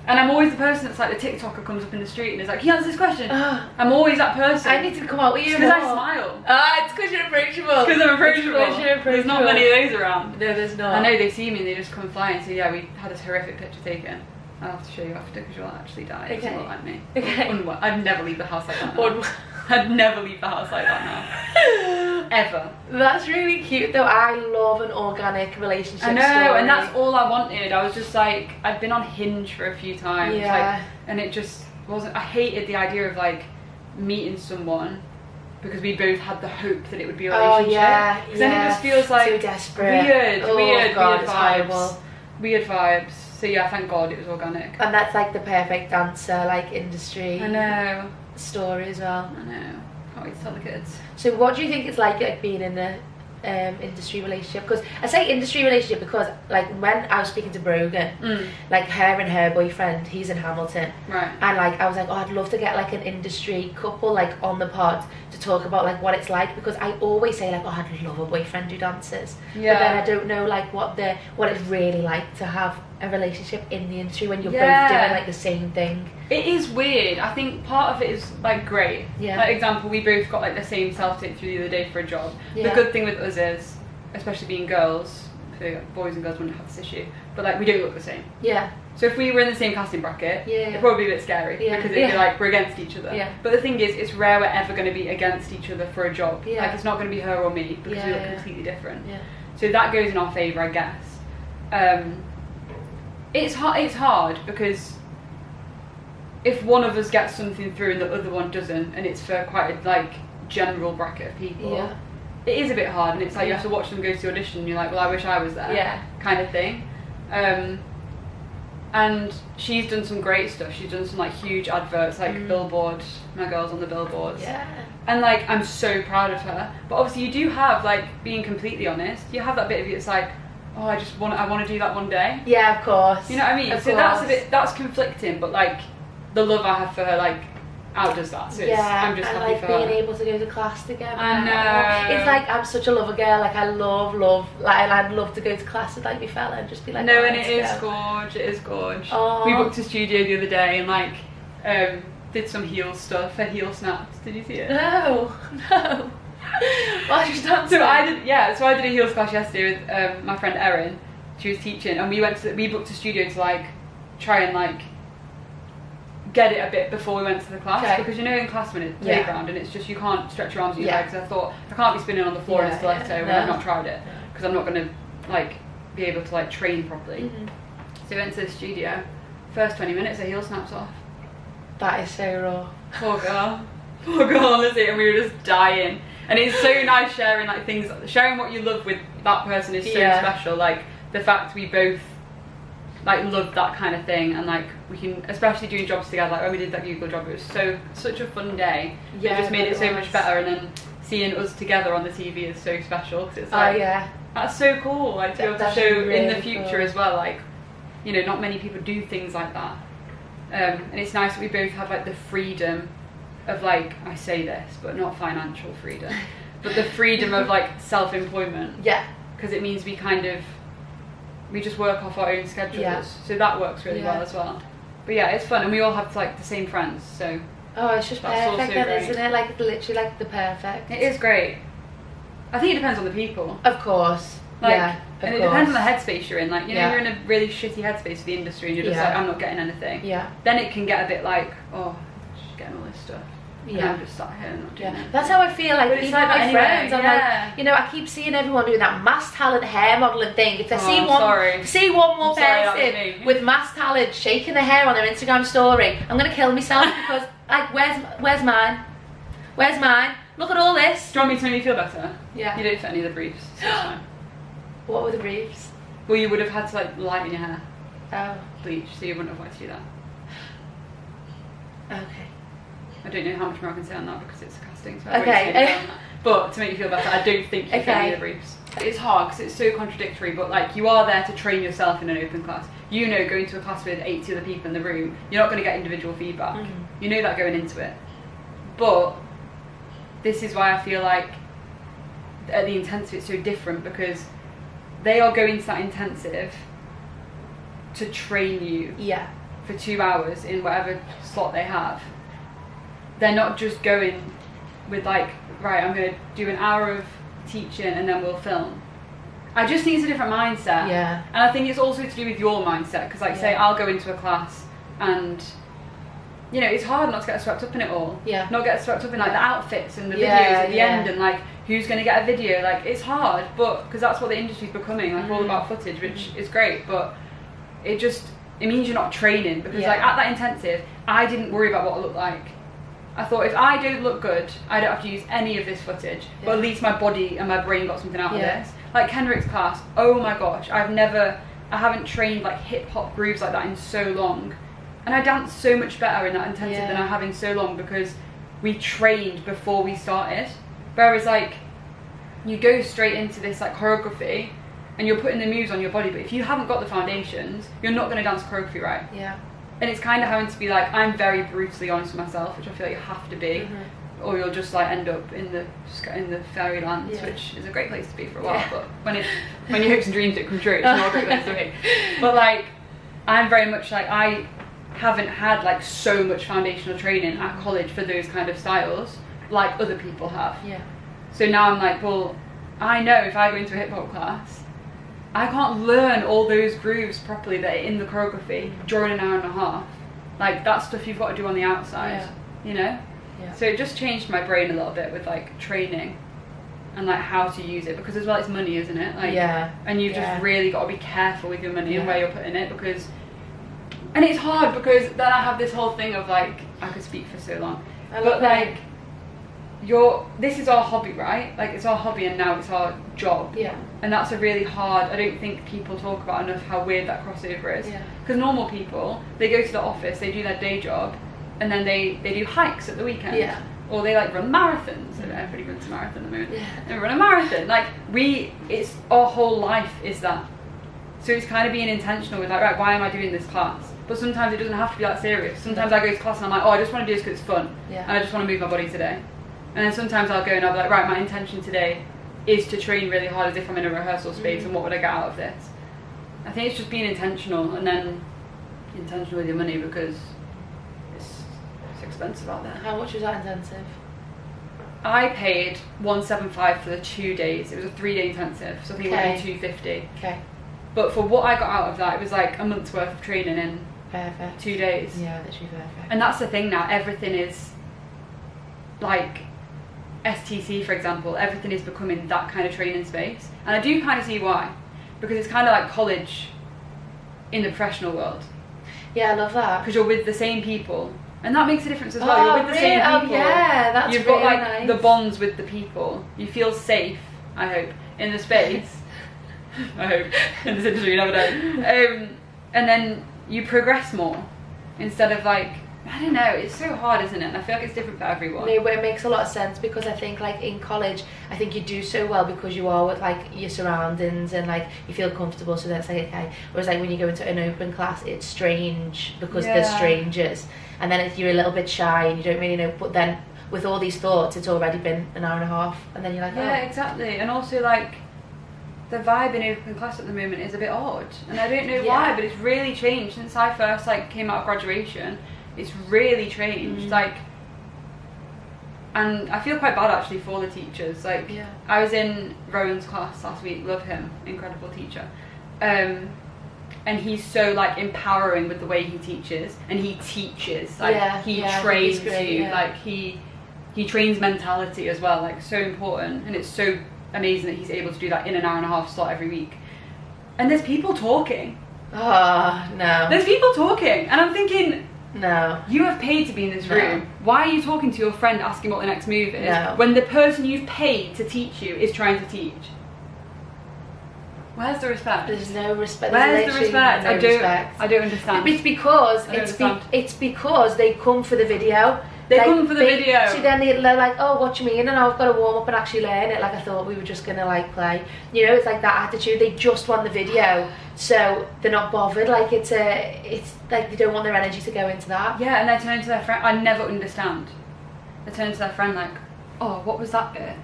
And I'm always the person that's like the TikToker comes up in the street and is like, can you answer this question? I'm always that person. I need to come out with you. Because I smile. It's because you're approachable. Because I'm approachable. It's 'cause you're There's not many of those around. No, there's not. I know they see me and they just come flying. So yeah, we had this horrific picture taken. I'll have to show you after because you'll actually die. It doesn't look like me. Okay. I'd never leave the house like that now. I'd never leave the house like that now. Ever. That's really cute though. I love an organic relationship I know, story. and that's all I wanted. I was just like, I'd been on Hinge for a few times. Yeah. And it just wasn't, I hated the idea of like meeting someone because we both had the hope that it would be a relationship. Oh yeah. Because then it just feels like so desperate. weird God, it's vibes. horrible. Weird vibes. So yeah, thank God it was organic. And that's like the perfect dancer, like industry I know. story as well. I know. Can't wait to tell the kids. So what do you think it's like being in the industry relationship? Because I say industry relationship because like when I was speaking to Brogan, like her and her boyfriend, he's in Hamilton, Right. and like I was like, oh, I'd love to get like an industry couple like on the pod to talk about like what it's like, because I always say like, oh, I'd love a boyfriend who dances, Yeah. but then I don't know like what it's really like to have a relationship in the industry when you're Yeah. both doing like the same thing. It is weird. I think part of it is like great. Yeah. Like example, we both got like the same self-tape through the other day for a job. Yeah. The good thing with us is, especially being girls, so boys and girls wouldn't have this issue, but like we don't look the same. Yeah. So if we were in the same casting bracket, Yeah. it'd probably be a bit scary Yeah. because it'd be like we're against each other. Yeah. But the thing is, it's rare we're ever going to be against each other for a job. Yeah. Like it's not going to be her or me because we look Yeah. completely different. Yeah. So that goes in our favour, I guess. It's hard because if one of us gets something through and the other one doesn't, and it's for quite a like general bracket of people, Yeah. it is a bit hard, and it's like you Yeah. have to watch them go to the audition and you're like, well, I wish I was there, Yeah. kind of thing. And she's done some great stuff. She's done some like huge adverts, like Billboard, my girl's on the billboards. Yeah. And like I'm so proud of her. But obviously you do have, like, being completely honest, you have that bit of you that's like, oh, I want to do that one day. Yeah, of course. You know what I mean? Of So that's a course. that's conflicting, but like the love I have for her like outdoes that. So it's, I'm just and happy like for being her. able to go to class together. I know. It's like I'm such a lover girl. Like I love, like I'd love to go to class with like my fella and just be like. No, oh, and let's it is go. gorge. It is gorge. Oh. We booked a studio the other day and like did some heel stuff. Her heel snaps. Did you see it? No. Why did you dance? So I did a heels class yesterday with my friend Erin. She was teaching, and we booked a studio to like try and like get it a bit before we went to the class, Okay. because you know in class when it's Yeah. playground and it's just you can't stretch your arms and your Yeah. legs. I thought I can't be spinning on the floor in Yeah, stiletto yeah. when No. I've not tried it, because I'm not going to like be able to like train properly. Mhm. So we went to the studio. First 20 minutes, her heel snaps off. That is so raw. Poor girl, honestly, and we were just dying. And it's so nice sharing like things, sharing what you love with that person is so Yeah. special. Like the fact we both like love that kind of thing, and like we can, especially doing jobs together. Like when we did that Google job, it was such a fun day. Yeah, It just made it so was. much better. And then seeing us together on the TV is so special, because it's like, Oh yeah. that's so cool. Like to be able to That's show in really the future cool. as well. Like, you know, not many people do things like that. And it's nice that we both have like the freedom of, like, I say this, but not financial freedom, but the freedom of like self-employment, Yeah. because it means we just work off our own schedules. Yeah. So that works really Yeah. well as well. But yeah, it's fun, and we all have like the same friends, so Oh, it's just That's perfect also then, great. isn't it? Like literally like the perfect. it is great. I think it depends on the people. Of course. Like, yeah. and of it depends on course. the headspace you're in. Like, you know, Yeah. you're in a really shitty headspace for the industry, and you're just Yeah. like, I'm not getting anything. Yeah. Then it can get a bit like, oh, she's getting all this stuff. And Yeah. I'm just sat here not doing Yeah, anything. that's how I feel. Like But it's even like my that anyway, friends, I'm yeah. like, you know, I keep seeing everyone doing that mass talent hair modeling thing. If I see I'm one, sorry. if I see one more I'm sorry, that was person me. with mass talent shaking their hair on their Instagram story, I'm gonna kill myself because, like, where's mine? Where's mine? Look at all this. Do you want me to make you feel better? Yeah. You don't fit any of the briefs, so it's fine. What were the briefs? Well, you would have had to like lighten your hair, Oh, bleach, so you wouldn't have wanted to do that. okay. I don't know how much more I can say on that because it's sarcastic, so I Okay. won't say anything on that. But to make you feel better, I don't think you Okay. need the briefs. It's hard because it's so contradictory, but like you are there to train yourself in an open class. You know, going to a class with 80 other people in the room, you're not going to get individual feedback. You know that going into it. But this is why I feel like at the intensive it's so different, because they are going to that intensive to train you Yeah. for 2 hours in whatever slot they have. They're not just going with like, right, I'm going to do an hour of teaching and then we'll film. I just think it's a different mindset. Yeah. And I think it's also to do with your mindset, because like say I'll go into a class and you know, it's hard not to get swept up in it all. Yeah. Not get swept up in like the outfits and the videos Yeah, at the end and like who's going to get a video. Like it's hard, but because that's what the industry's becoming, like all about footage, which is great, but it means you're not training, because like at that intensive I didn't worry about what I looked like. I thought if I don't look good, I don't have to use any of this footage, but at least my body and my brain got something out of this. Like Kendrick's class, oh my gosh, I haven't trained like hip hop grooves like that in so long, and I danced so much better in that intensive than I have in so long, because we trained before we started. Whereas like you go straight into this like choreography and you're putting the moves on your body, but if you haven't got the foundations, you're not going to dance choreography right. Yeah. And it's kind of having to be like, I'm very brutally honest with myself, which I feel like you have to be, or you'll just like end up in the fairylands, which is a great place to be for a while. But when your hopes and dreams don't come true, it's not a great place to be. But like, I'm very much like, I haven't had like so much foundational training at college for those kind of styles like other people have. Yeah. So now I'm like, well, I know if I go into a hip hop class, I can't learn all those grooves properly that are in the choreography during an hour and a half. Like that's stuff you've got to do on the outside, you know? Yeah. So it just changed my brain a little bit with like training and like how to use it, because as well it's money, isn't it? Like, and you've just really got to be careful with your money and where you're putting it, because, and it's hard because then I have this whole thing of like, I could speak for so long, but like, this is our hobby, right? Like it's our hobby and now it's our job. Yeah. And that's a really hard, I don't think people talk about enough how weird that crossover is. Yeah. Because normal people, they go to the office, they do their day job, and then they do hikes at the weekend. Yeah. Or they like run marathons. Everybody runs a marathon at the moment. Yeah. They run a marathon. Like it's our whole life is that. So it's kind of being intentional with like, right, why am I doing this class? But sometimes it doesn't have to be that serious. Sometimes I go to class and I'm like, oh, I just want to do this because it's fun. Yeah. And I just want to move my body today. And then sometimes I'll go and I'll be like, right, my intention today is to train really hard as if I'm in a rehearsal space, and what would I get out of this? I think it's just being intentional, and then intentional with your money, because it's expensive out there. How much was that intensive? I paid $175 for the 2 days. It was a 3-day intensive, so I think it would be $250. Okay. But for what I got out of that, it was like a month's worth of training in 2 days. Yeah, literally perfect. And that's the thing now, everything is like STC, for example, everything is becoming that kind of training space, and I do kind of see why, because it's kind of like college in the professional world. Yeah, I love that, because you're with the same people, and that makes a difference as well. You're with the same people. Oh yeah, that's You've got like nice. The bonds with the people. You feel safe, I hope, in the space. I hope in this industry, you never know. And then you progress more instead of like, I don't know, it's so hard, isn't it? And I feel like it's different for everyone. No, but it makes a lot of sense, because I think like in college, I think you do so well because you are with like your surroundings and like you feel comfortable, so that's like okay. Whereas like when you go into an open class, it's strange because there's strangers, and then if you're a little bit shy and you don't really know, but then with all these thoughts, it's already been an hour and a half, and then you're like, yeah, exactly. And also like the vibe in open class at the moment is a bit odd, and I don't know why, but it's really changed since I first like came out of graduation. It's really changed, like, and I feel quite bad actually for the teachers. Like, I was in Rowan's class last week, love him, incredible teacher, and he's so like empowering with the way he teaches, and he teaches, like he trains you, like he trains mentality as well, like so important, and it's so amazing that he's able to do that in an hour and a half slot every week. And there's people talking. Oh no. There's people talking, and I'm thinking, no. You have paid to be in this room. No. Why are you talking to your friend asking what the next move is when the person you've paid to teach you is trying to teach? Where's the respect? There's no respect. Where's the respect? No I don't understand. It's because it's because they come for the video. They come for the video. So then they're like, oh, what do you mean? And I've got to warm up and actually learn it. Like, I thought we were just going to, like, play. You know, it's like that attitude. They just want the video, so they're not bothered. Like, it's like they don't want their energy to go into that. Yeah, and they turn to their friend. I never understand. They turn to their friend like, oh, what was that bit?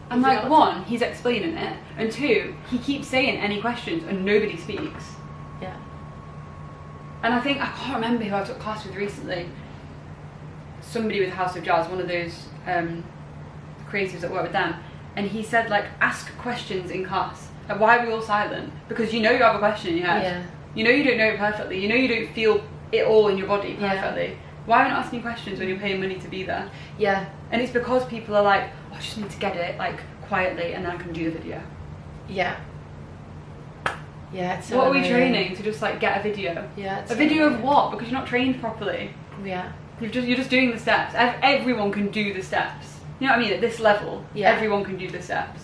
And like, one, he's explaining it, and two, he keeps saying any questions and nobody speaks. Yeah. And I think, I can't remember who I took class with recently. Somebody with House of Jazz, one of those creatives that work with them, and he said, like, ask questions in class. Like, why are we all silent? Because you know you have a question in your head. Yeah. You know you don't know it perfectly. You know you don't feel it all in your body perfectly. Yeah. Why are we not asking questions when you're paying money to be there? Yeah. And it's because people are like, oh, I just need to get it, like, quietly, and then I can do the video. Yeah. Yeah, it's so what are we annoying. training to just, like, get a video? Yeah, it's a video of what? Because you're not trained properly. Yeah. You're just doing the steps. Everyone can do the steps. You know what I mean? At this level, everyone can do the steps.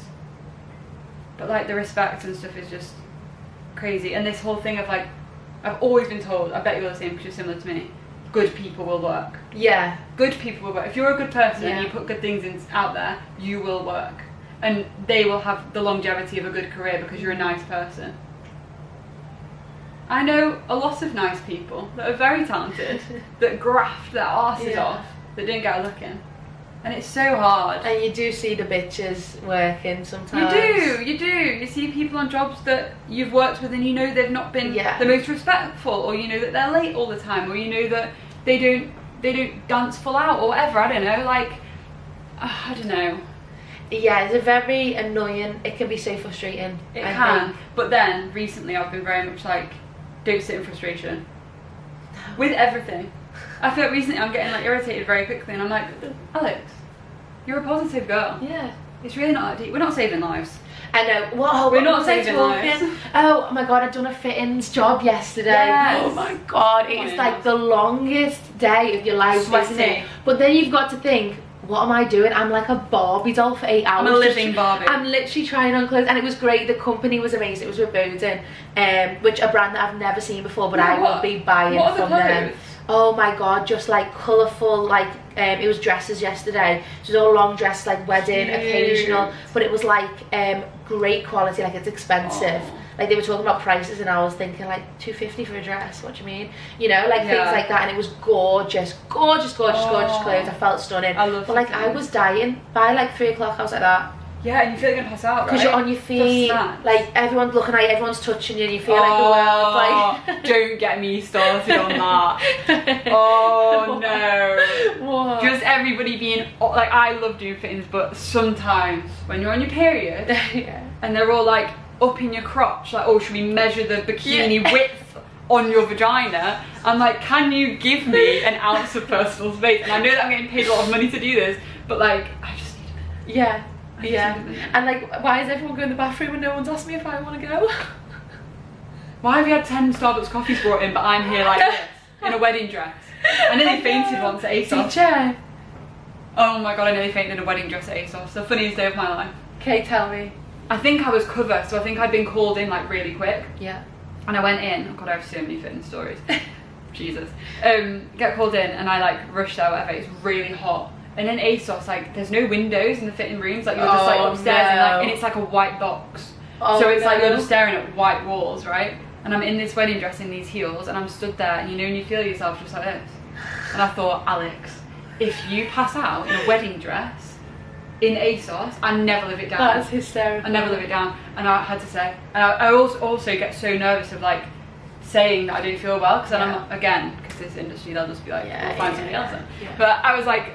But, like, the respect and stuff is just crazy. And this whole thing of, like, I've always been told, I bet you're the same because you're similar to me, good people will work. Yeah. Good people will work. If you're a good person and you put good things out there, you will work. And they will have the longevity of a good career because you're a nice person. I know a lot of nice people that are very talented, that graft their arses off, that don't get a look in. And it's so hard. And you do see the bitches working sometimes. You do. You see people on jobs that you've worked with and you know they've not been the most respectful, or you know that they're late all the time, or you know that they don't dance full out or whatever, I don't know, like, I don't know. Yeah, it's a very annoying, it can be so frustrating. It can, but then recently I've been very much like, don't sit in frustration. With everything. I feel like recently I'm getting like irritated very quickly and I'm like, Alex, you're a positive girl. Yeah. It's really not that deep. We're not saving lives. I know. Whoa, we're not saving lives. Oh my god, I'd done a fittings job yesterday. Yes. Oh my god, it's like the longest day of your life, isn't it? But then you've got to think, what am I doing? I'm like a Barbie doll for 8 hours. I'm a living Barbie. I'm literally trying on clothes, and it was great. The company was amazing. It was with Bowden, which a brand that I've never seen before, but I will be buying from them. Oh my god, just like colourful, like it was dresses yesterday. So it was all long dress, like wedding, occasional, but it was like great quality, like it's expensive. Like they were talking about prices and I was thinking like $250 for a dress, what do you mean? You know, like things like that, and it was gorgeous clothes. I felt stunning. I love but like I was dying by like 3 o'clock. I was like that. Yeah, and you feel like you're gonna pass out, right? Because you're on your feet, like everyone's looking at you, everyone's touching you, and you feel like the world. Like, don't get me started on that. Oh no. What? Just everybody being like, I love doing fittings, but sometimes when you're on your period, and they're all like up in your crotch, like, oh, should we measure the bikini width on your vagina? I'm like, can you give me an ounce of personal space? And I know that I'm getting paid a lot of money to do this, but like, I just need a minute. Yeah, and like, why is everyone going to the bathroom and no one's asked me if I want to go? Why have you had 10 Starbucks coffees brought in, but I'm here like this, in a wedding dress? I nearly fainted once at ASOS. Teacher. Oh my god, I nearly fainted in a wedding dress at ASOS. The funniest day of my life. Okay, tell me. I think I was cover, so I think I'd been called in like really quick. Yeah. And I went in, oh god, I have so many fitting stories. Jesus. Get called in and I like rushed out, whatever, it's really hot. And in ASOS, like, there's no windows in the fitting rooms, like you're just like upstairs and it's like a white box. So it's like you're just staring at white walls, right? And I'm in this wedding dress in these heels and I'm stood there and you know, and you feel yourself just like this. And I thought, Alex, if you pass out in a wedding dress in ASOS, I never live it down. That's hysterical. I never live it down. And I had to say, and I also get so nervous of like saying that I don't feel well, because then I'm, again, because this industry, they'll just be like, we'll find somebody else then. But I was like,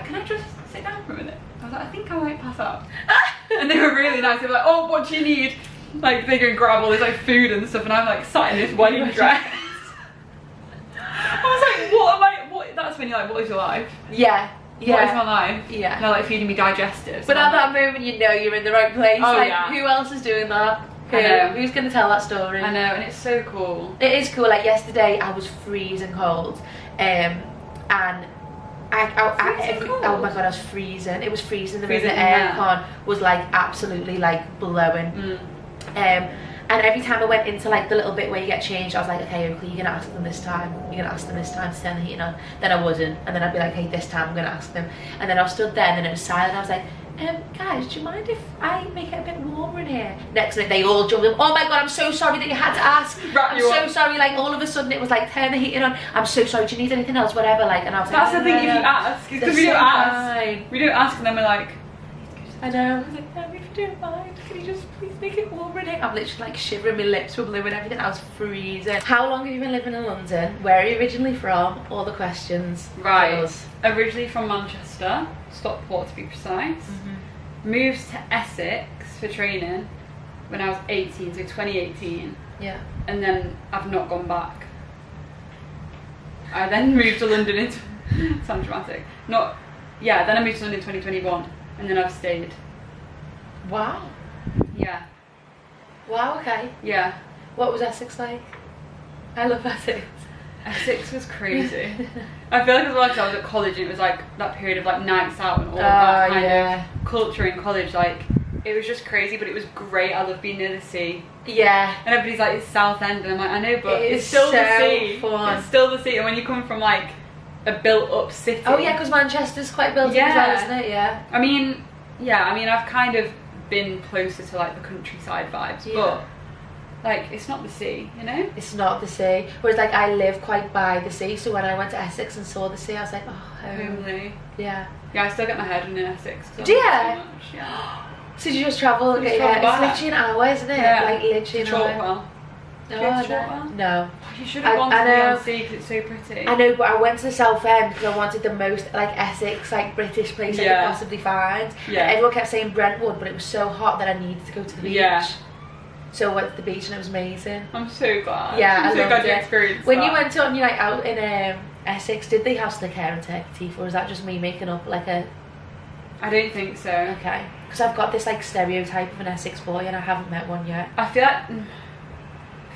can I just sit down for a minute? I was like, I think I might pass out. And they were really nice. They were like, oh, what do you need? Like, they go and grab all this like food and stuff, and I'm like sat in this wedding dress. I was like, what? That's when you're like, what is your life? Yeah. What is my life? Yeah. And they're like feeding me digestives. But at that moment, you know you're in the right place. Oh, like, who else is doing that? Who's going to tell that story? I know, and it's so cool. It is cool. Like yesterday, I was freezing cold, and oh my god, I was freezing. It was freezing. The aircon was like absolutely like blowing. And every time I went into like the little bit where you get changed, I was like, okay, Oakleigh, you're gonna ask them this time. You're gonna ask them this time to turn the heating on. Then I wouldn't, and then I'd be like, hey, this time I'm gonna ask them. And then I stood there, and then it was silent. I was like, guys, do you mind if I make it a bit warmer in here? Next minute, they all jumped up. Oh my god, I'm so sorry that you had to ask. I'm so sorry. Like all of a sudden, it was like, turn the heating on. I'm so sorry. Do you need anything else? Whatever. Like, and I was like, that's the thing. If you ask, because we don't ask. Fine. We don't ask, and then we're like, I know. I was like, no, if you don't mind, can you just please make it warmer in here? I'm literally like shivering, my lips were blue and everything. I was freezing. How long have you been living in London? Where are you originally from? All the questions. Right. Originally from Manchester, Stockport to be precise. Moved to Essex for training when I was 18, so 2018. Yeah. And then I've not gone back. I then moved to London in sounds dramatic. Then I moved to London in 2021. And then I've stayed. Wow. Yeah. Wow, okay. Yeah. What was Essex like? I love Essex. Essex was crazy. I feel like as well, because I was at college and it was like that period of like nights out and all of that kind of culture in college, like it was just crazy, but it was great. I love being near the sea. Yeah. And everybody's like, it's Southend, and I'm like, I know, but It it's is still so the sea. fun. It's still the sea, and when you come from like a built-up city. Oh yeah, because Manchester's quite built up as well, isn't it? Yeah. I mean, I've kind of been closer to like the countryside vibes, but like it's not the sea, you know? It's not the sea. Whereas like I live quite by the sea, so when I went to Essex and saw the sea, I was like, oh, home. Homely. Yeah. Yeah, I still get my head in Essex. Do you? Yeah. So you just travel and Just get travel back. it's literally an hour, isn't it? Yeah. Like literally an hour. Chalkwell. No, Chalkwell? no. You should have gone to the on sea because it's so pretty. I know, but I went to the South End because I wanted the most like Essex, like British place I could possibly find. Yeah. And everyone kept saying Brentwood, but it was so hot that I needed to go to the beach. Yeah. So I went to the beach and it was amazing. I'm so glad. Yeah, I'm I so loved glad you it. experienced When that. you went on your night out in Essex, did they have slick hair and turkey teeth, or was that just me making up like a? I don't think so. Okay, because I've got this like stereotype of an Essex boy and I haven't met one yet. I feel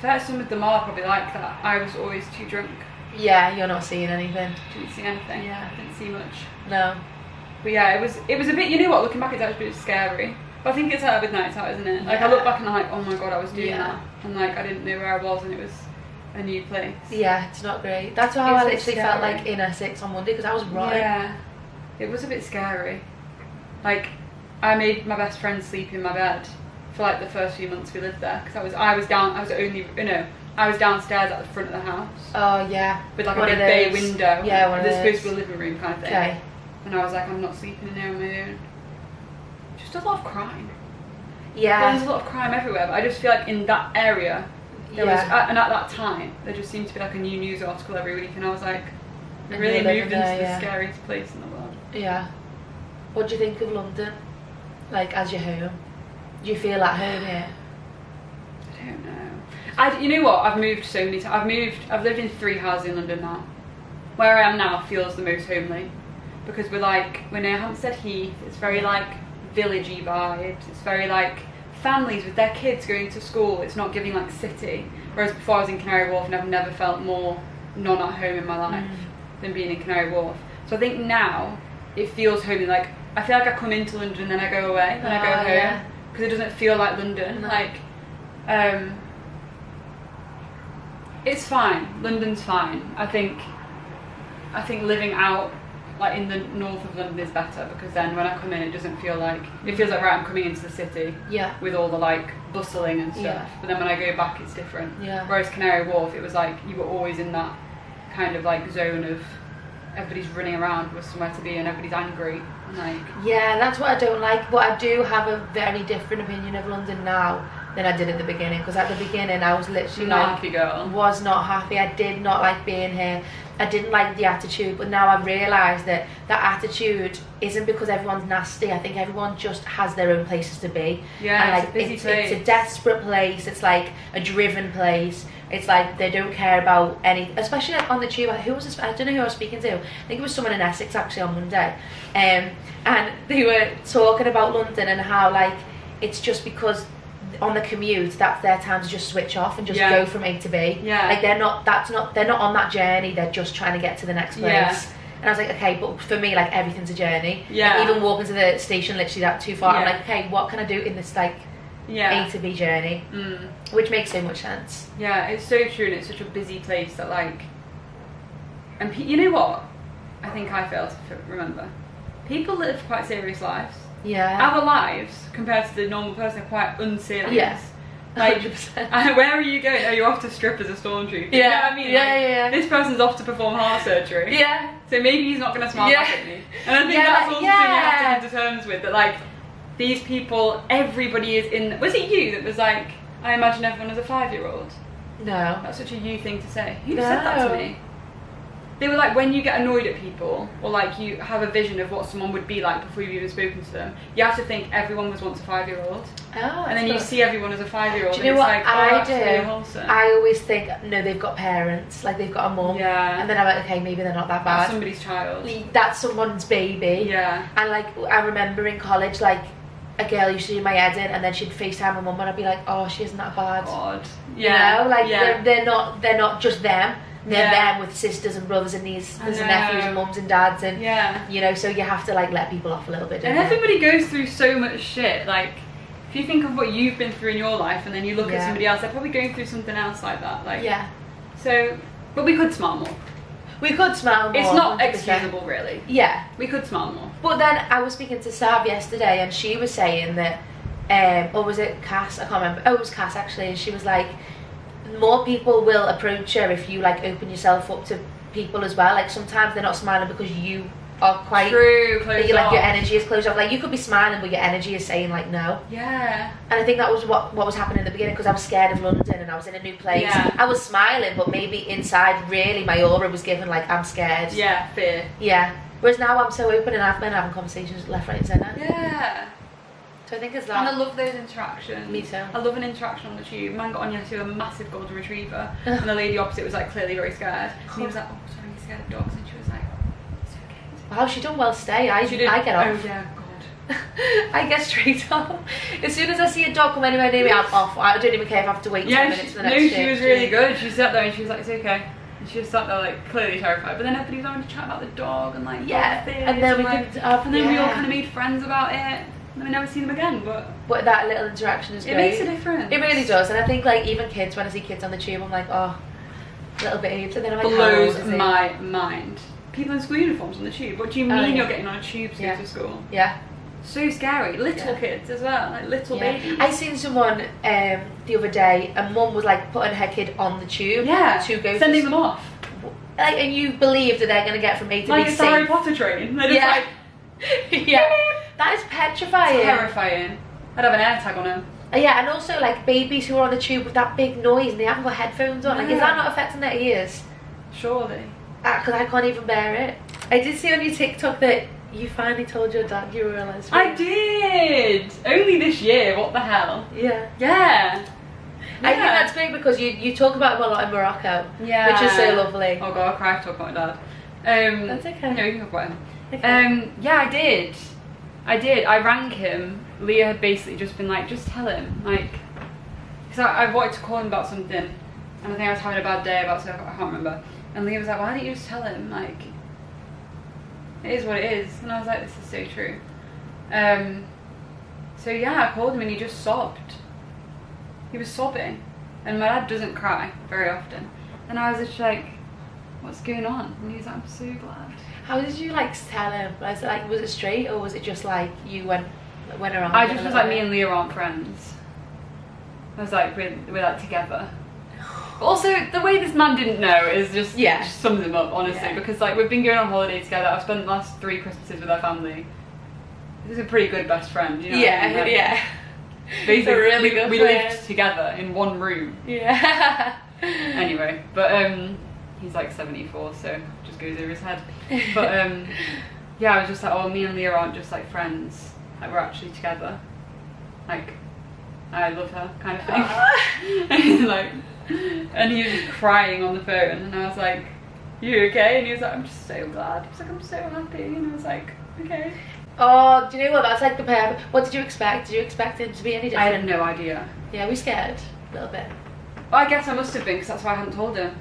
like some of them are probably like that. I was always too drunk. Yeah, you're not seeing anything. Didn't see anything. Yeah. Didn't see much. No. But yeah, it was a bit, you know what, looking back it's actually a bit scary. But I think it's out with nights out, isn't it? Like I look back and I'm like, oh my god, I was doing that. And like I didn't know where I was and it was a new place. Yeah, it's not great. That's how I literally felt like in Essex on Monday because I was right. Yeah. It was a bit scary. Like I made my best friend sleep in my bed for like the first few months we lived there because I was downstairs at the front of the house. Oh yeah. With like a big bay window. Yeah, one of those. There's supposed to be a living room kind of thing. Okay. And I was like, I'm not sleeping in there on my own. Just a lot of crime. Yeah. There's a lot of crime everywhere, but I just feel like in that area, there was, and at that time, there just seemed to be like a new news article every week, and I was like, we really moved into the scariest place in the world. Yeah. What do you think of London? Like as your home? Do you feel at home here? I don't know. You know what? I've moved so many times. I've lived in 3 houses in London now. Where I am now feels the most homely because we're near Hampstead Heath. It's very like villagey vibes. It's very like families with their kids going to school. It's not giving like city. Whereas before I was in Canary Wharf and I've never felt more non at home in my life than being in Canary Wharf. So I think now it feels homely. Like I feel like I come into London and then I go away and I go home because it doesn't feel like London. No. Like it's fine. London's fine. I think living out like in the north of London is better because then when I come in it feels like right I'm coming into the city with all the like bustling and stuff, but then when I go back it's different. Whereas Canary Wharf it was like you were always in that kind of like zone of everybody's running around with somewhere to be and everybody's angry and like that's what I don't like, but I do have a very different opinion of London now than I did at the beginning because at the beginning I was literally happy girl. Was not happy. I did not like being here. I didn't like the attitude, but now I realise that that attitude isn't because everyone's nasty. I think everyone just has their own places to be. Yeah, and like it's a busy place. It's a desperate place. It's like a driven place. It's like they don't care about any, especially like on the tube. Who was this? I don't know who I was speaking to. I think it was someone in Essex actually on Monday, and they were talking about London and how like it's just because on the commute that's their time to just switch off and just go from A to B. Like they're not on that journey, they're just trying to get to the next place. And I was like, okay, but for me like everything's a journey. Like, even walking to the station literally that too far, I'm like, okay, what can I do in this like Yeah. A to B journey, which makes so much sense. Yeah, it's so true, and it's such a busy place that like, and you know what? I think I fail to remember. People live quite serious lives. Yeah. Our lives, compared to the normal person, are quite unserious. Yes. Like, 100%. where are you going? Oh, you're off to strip as a stormtrooper. Yeah. You know what I mean? Yeah, Like, yeah. This person's off to perform heart surgery. Yeah. So maybe he's not going to smile Yeah. back at me. And I think Yeah, that's like, also something you have to yeah. come to terms with. That like, these people, everybody is in. Was it you that was like, I imagine everyone as a 5-year-old? No. That's such a you thing to say. Who No. said that to me? They were like, when you get annoyed at people, or like you have a vision of what someone would be like before you've even spoken to them, you have to think everyone was once a 5-year-old. Oh, And then you see everyone as a 5-year-old. Do you know and what it's like, I oh, that's do? really wholesome. I always think, no, they've got parents, like they've got a mum. Yeah. And then I'm like, okay, maybe they're not that That's bad. somebody's child. That's someone's baby. Yeah. And like, I remember in college, like, a girl used to do my head in, and then she'd FaceTime my mum, and I'd be like, oh, she isn't that bad. God. You know, like yeah. they're not just them. They're Yeah. them with sisters and brothers and nieces I and know. nephews and mums and dads, and Yeah. you know, so you have to like let people off a little bit. And don't you? everybody goes through so much shit. Like, if you think of what you've been through in your life, and then you look at Yeah. somebody else, they're probably going through something else like that. Like, Yeah, So, but we could smile more. we could smile more. It's not 100%. excusable, really. Yeah, We could smile more. but then I was speaking to Sav yesterday, and she was saying that, or was it Cass? I can't remember. Oh, it was Cass actually, and she was like, more people will approach her if you like open yourself up to people as well. Like sometimes they're not smiling because you are quite True, that close you, like off. your energy is closed off. Like you could be smiling, but your energy is saying like no. Yeah. And I think that was what was happening in the beginning, because I was scared of London and I was in a new place. Yeah. I was smiling, but maybe inside, really, my aura was given like I'm scared. Yeah, fear. Yeah. Whereas now I'm so open and I've been having conversations left, right, and centre. Yeah. So I think it's And I that. love those interactions. Me too. I love an interaction on the tube. Man got on yesterday with a massive golden retriever, and the lady opposite was like clearly very scared. And he was like, "Oh, sorry, you're scared of dogs," and she was like, "It's okay." Wow, she done well stay. I She did. get off. Oh yeah, God. I get straight off. As soon as I see a dog come anywhere near me, I'm off. I don't even care if I have to wait 10 Yeah, minutes she, for the no, next she was shift. really good. She sat there and she was like, "It's okay." And she just sat there like clearly terrified. But then everybody was having to chat about the dog and like Yeah, dog fears and then we like, could and then we all yeah. kind of made friends about it. And we never seen them again, but that little interaction is it great. makes a difference. It really does, and I think like even kids, when I see kids on the tube, I'm like, oh, little babes, and then I'm like, how old Blows is he? my mind. People in school uniforms on the tube. What do you mean Oh, yeah. you're getting on a tube to go Yeah. to school? Yeah. So scary. Little Yeah. kids as well, like little Yeah. babies. I seen someone the other day, a mum was like putting her kid on the tube to go sending to them off. like, and you believe that they're gonna get from A to Like B it's the Harry safe. Potter train. They're just Yeah. like Yeah, that is petrifying. terrifying. I'd have an air tag on them. Yeah, and also like babies who are on the tube with that big noise and they haven't got headphones on. Like, is that not affecting their ears? Surely. Because I can't even bear it. I did see on your TikTok that you finally told your dad you were a lesbian. I did! Only this year, what the hell? Yeah. Yeah. I think that's great because you talk about him a lot in Morocco. Yeah. Which is so lovely. Oh god, I'll cry if I talk about my dad. That's okay. No, you can talk about him. Okay. Yeah, I did. I rang him. Leah had basically just been like, just tell him. Like, because I wanted to call him about something. And I think I was having a bad day about something, I can't remember. And Leah was like, why don't you just tell him? Like, it is what it is. And I was like, this is so true. So yeah, I called him and he just sobbed. He was sobbing. And my dad doesn't cry very often. And I was just like, what's going on? And he was like, I'm so glad. How did you like tell him? Was it straight or was it just like you went around? I just was like, me and Leah aren't friends. I was like, we're like together. But also, the way this man didn't know is just sums him up, honestly. Yeah. Because like we've been going on holiday together. I've spent the last 3 Christmases with our family. This is a pretty good best friend, you know? Yeah, what I mean? Like, yeah. Basically, really good we friend. lived together in one room. Yeah. Anyway, but he's like 74, so it just goes over his head. But yeah, I was just like, oh, me and Leah aren't just like friends. Like we're actually together. Like I love her, kind of thing. And he's like, and he was just crying on the phone, and I was like, you okay? And he was like, I'm just so glad. He was like, I'm so happy. And I was like, okay. Oh, do you know what? That's like the pair. What did you expect? Did you expect him to be any different? I had no idea. Yeah, we scared a little bit. Well, I guess I must have been, because that's why I hadn't told him.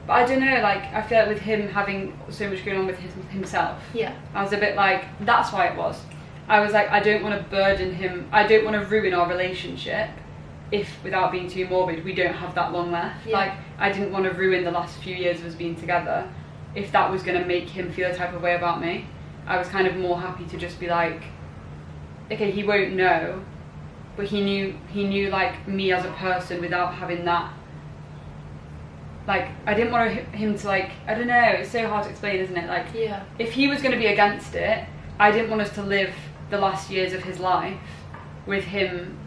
But I don't know, like, I feel like with him having so much going on with himself, Yeah. I was a bit like, that's why it was. I was like, I don't want to burden him. I don't want to ruin our relationship if, without being too morbid, we don't have that long left. Yeah. Like, I didn't want to ruin the last few years of us being together if that was going to make him feel a type of way about me. I was kind of more happy to just be like, okay, he won't know, but he knew like me as a person without having that. Like, I didn't want him to, like, I don't know, it's so hard to explain, isn't it? Like, Yeah. if he was going to be against it, I didn't want us to live the last years of his life with him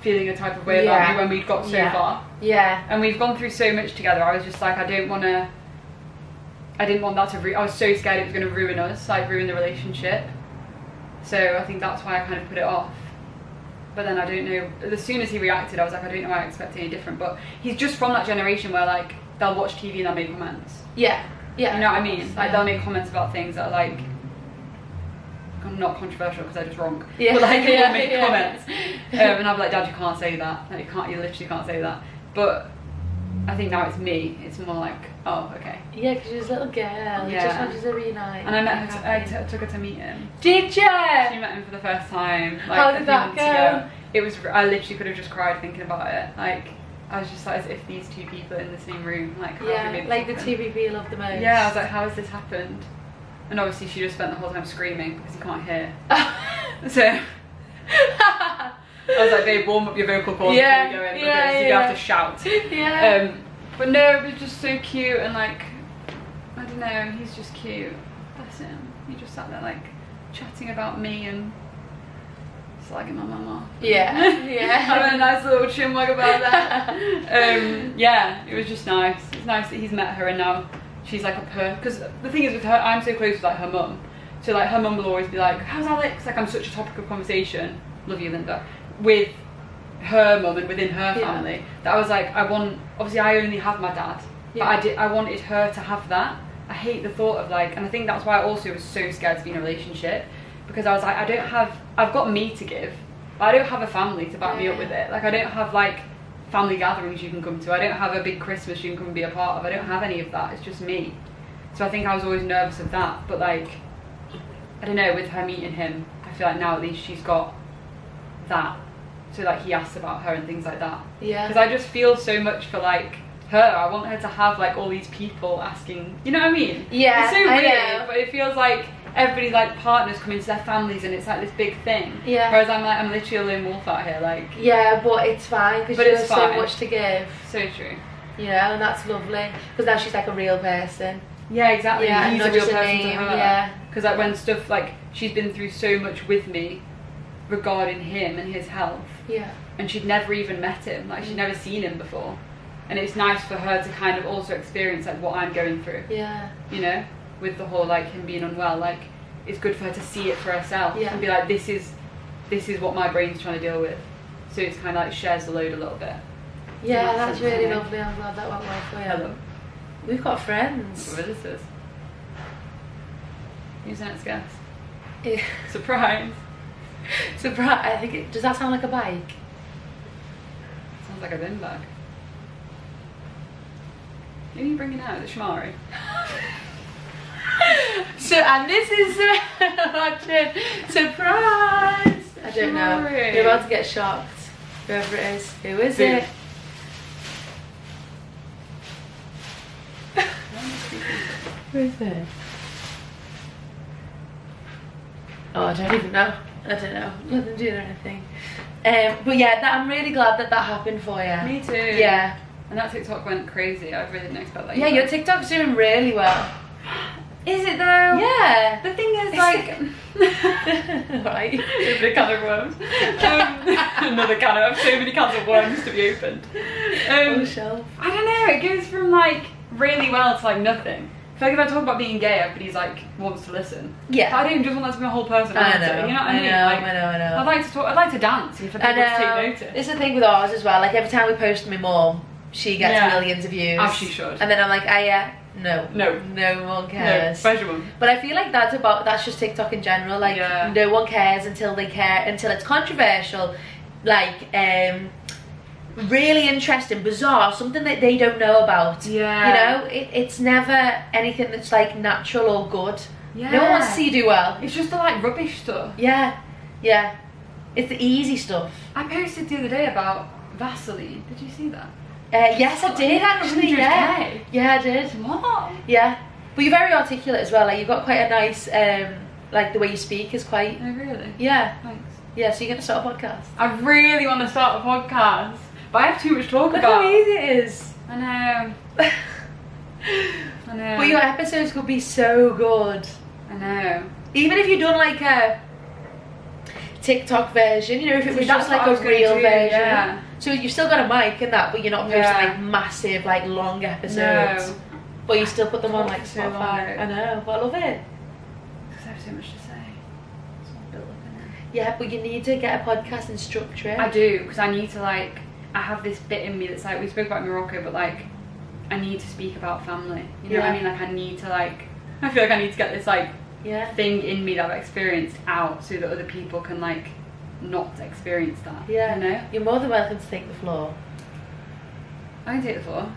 feeling a type of way about me when we'd got so far. Yeah. And we've gone through so much together. I was just like, I didn't want that to I was so scared it was going to ruin us, like ruin the relationship. So I think that's why I kind of put it off. But then I don't know, as soon as he reacted, I was like, I don't know why I expect any different. But he's just from that generation where, like, they'll watch TV and they'll make comments. Yeah. Yeah. You know what I mean? Like, they'll make comments about things that are, like, not controversial because they're just wrong. Yeah. But, like, they'll make comments. And I'll be like, Dad, you can't say that. Like, you literally can't say that. But I think now it's me. It's more like, oh, okay. Yeah, because she's a little girl. You just wanted to reunite. And I met her, I took her to meet him. Did you? She met him for the first time, like, How a did few that months go? ago. It was, I literally could have just cried thinking about it. Like, I was just like, as if these two people in the same room, like, how have we made this like the happen? two people you love the most. Yeah, I was like, how has this happened? And obviously she just spent the whole time screaming because you can't hear. So I was like, babe, warm up your vocal cords before we go in, because you're gonna have to shout. Yeah. But no, it was just so cute, and like, I don't know, he's just cute. Bless him. He just sat there like chatting about me and slagging my mum off. Yeah. Yeah. Having a nice little chinwag about that. Yeah, it was just nice. It's nice that he's met her and now she's like because the thing is with her, I'm so close with like her mum. So like her mum will always be like, how's Alex? Like, I'm such a topic of conversation, love you Linda, with her mum and within her family, that I was like, obviously I only have my dad, but I wanted her to have that. I hate the thought of like, and I think that's why I also was so scared to be in a relationship, because I was like, I've got me to give, but I don't have a family to back me up with it. Like, I don't have like family gatherings you can come to, I don't have a big Christmas you can come and be a part of, I don't have any of that, it's just me. So I think I was always nervous of that, but like, I don't know, with her meeting him, I feel like now at least she's got that. So like, he asks about her and things like that. Yeah. Because I just feel so much for like her. I want her to have like all these people asking, you know what I mean? Yeah. It's so I weird, know. but it feels like everybody, like, partners come into their families and it's like this big thing. Yeah. Whereas I'm literally a lone wolf out here, like. Yeah, but it's fine because But she it's has so fine. much to give. So true. You know, and that's lovely because now she's like a real person. Yeah, exactly. Yeah, He's not a real just a person name, to her. yeah. Because like when stuff like she's been through so much with me regarding him and his health. Yeah. And she'd never even met him, like she'd never seen him before, and it's nice for her to kind of also experience like what I'm going through. Yeah. You know, with the whole like him being unwell, like it's good for her to see it for herself and be like, this is what my brain's trying to deal with. So it's kind of like shares the load a little bit. Yeah, So that's sense, really you know? lovely. I'm glad that went well for you. Hello. We've got friends. What is this? Who's the next guest? Yeah. Surprise. Surprise! I think does that sound like a bike? Sounds like a bin bag. Who are you bringing out? The Shamari? So, and this is watching surprise. I don't know. Shamari. You're about to get shocked. Whoever it is. Who is Who? it? Who is it? Oh, I don't even know. I don't know. Nothing doing anything. But yeah, I'm really glad that happened for you. Me too. Yeah. And that TikTok went crazy. I really didn't expect that. Yeah, either. your TikTok's doing really well. Is it though? Yeah. The thing is, It's like, Right. open a can of worms. Another can of. I have so many cans of worms to be opened. On the shelf. I don't know. It goes from like really well to like nothing. I feel like if I talk about being gay, everybody's like wants to listen. Yeah. But I don't just want that to be my whole personality. I know. You know what I mean? I know. I'd like to talk. I'd like to dance. If I I want to know. take notice. It's the thing with ours as well. Like every time we post my mum, she gets millions of views. As she should. And then I'm like, no one cares. No, special one. But I feel like that's just TikTok in general. Like no one cares until they care, until it's controversial, like really interesting, bizarre, something that they don't know about. Yeah. You know, it's never anything that's like natural or good. Yeah. No one wants to see you do well. It's just the like rubbish stuff. Yeah. Yeah. It's the easy stuff. I posted the other day about Vaseline. Did you see that? Yes, I did actually. Yeah. 100K? Yeah, I did. What? Yeah. But you're very articulate as well. Like you've got quite a nice, like the way you speak is quite. Oh really? Yeah. Thanks. Yeah. So you're gonna start a podcast. I really want to start a podcast, but I have too much to talk Look about. how easy it is. I know. I know. But your episodes could be so good. I know. Even if you'd done like a TikTok version, you know, if it See, was that's just like what I a was gonna real do, version. yeah. So you've still got a mic and that, but you're not posting Yeah. like massive, like long episodes. No. But you still put them on like Talk so long. Spotify. I know, but I love it. Because I have so much to say. It's all built up in it. Yeah, but you need to get a podcast and structure it. I do, because I need to like, I have this bit in me that's like, we spoke about Morocco, but like, I need to speak about family. You know what I mean? Like I need to like, I feel like I need to get this like thing in me that I've experienced out so that other people can like not experience that. Yeah. You know? You're more than welcome to take the floor. I can take the floor.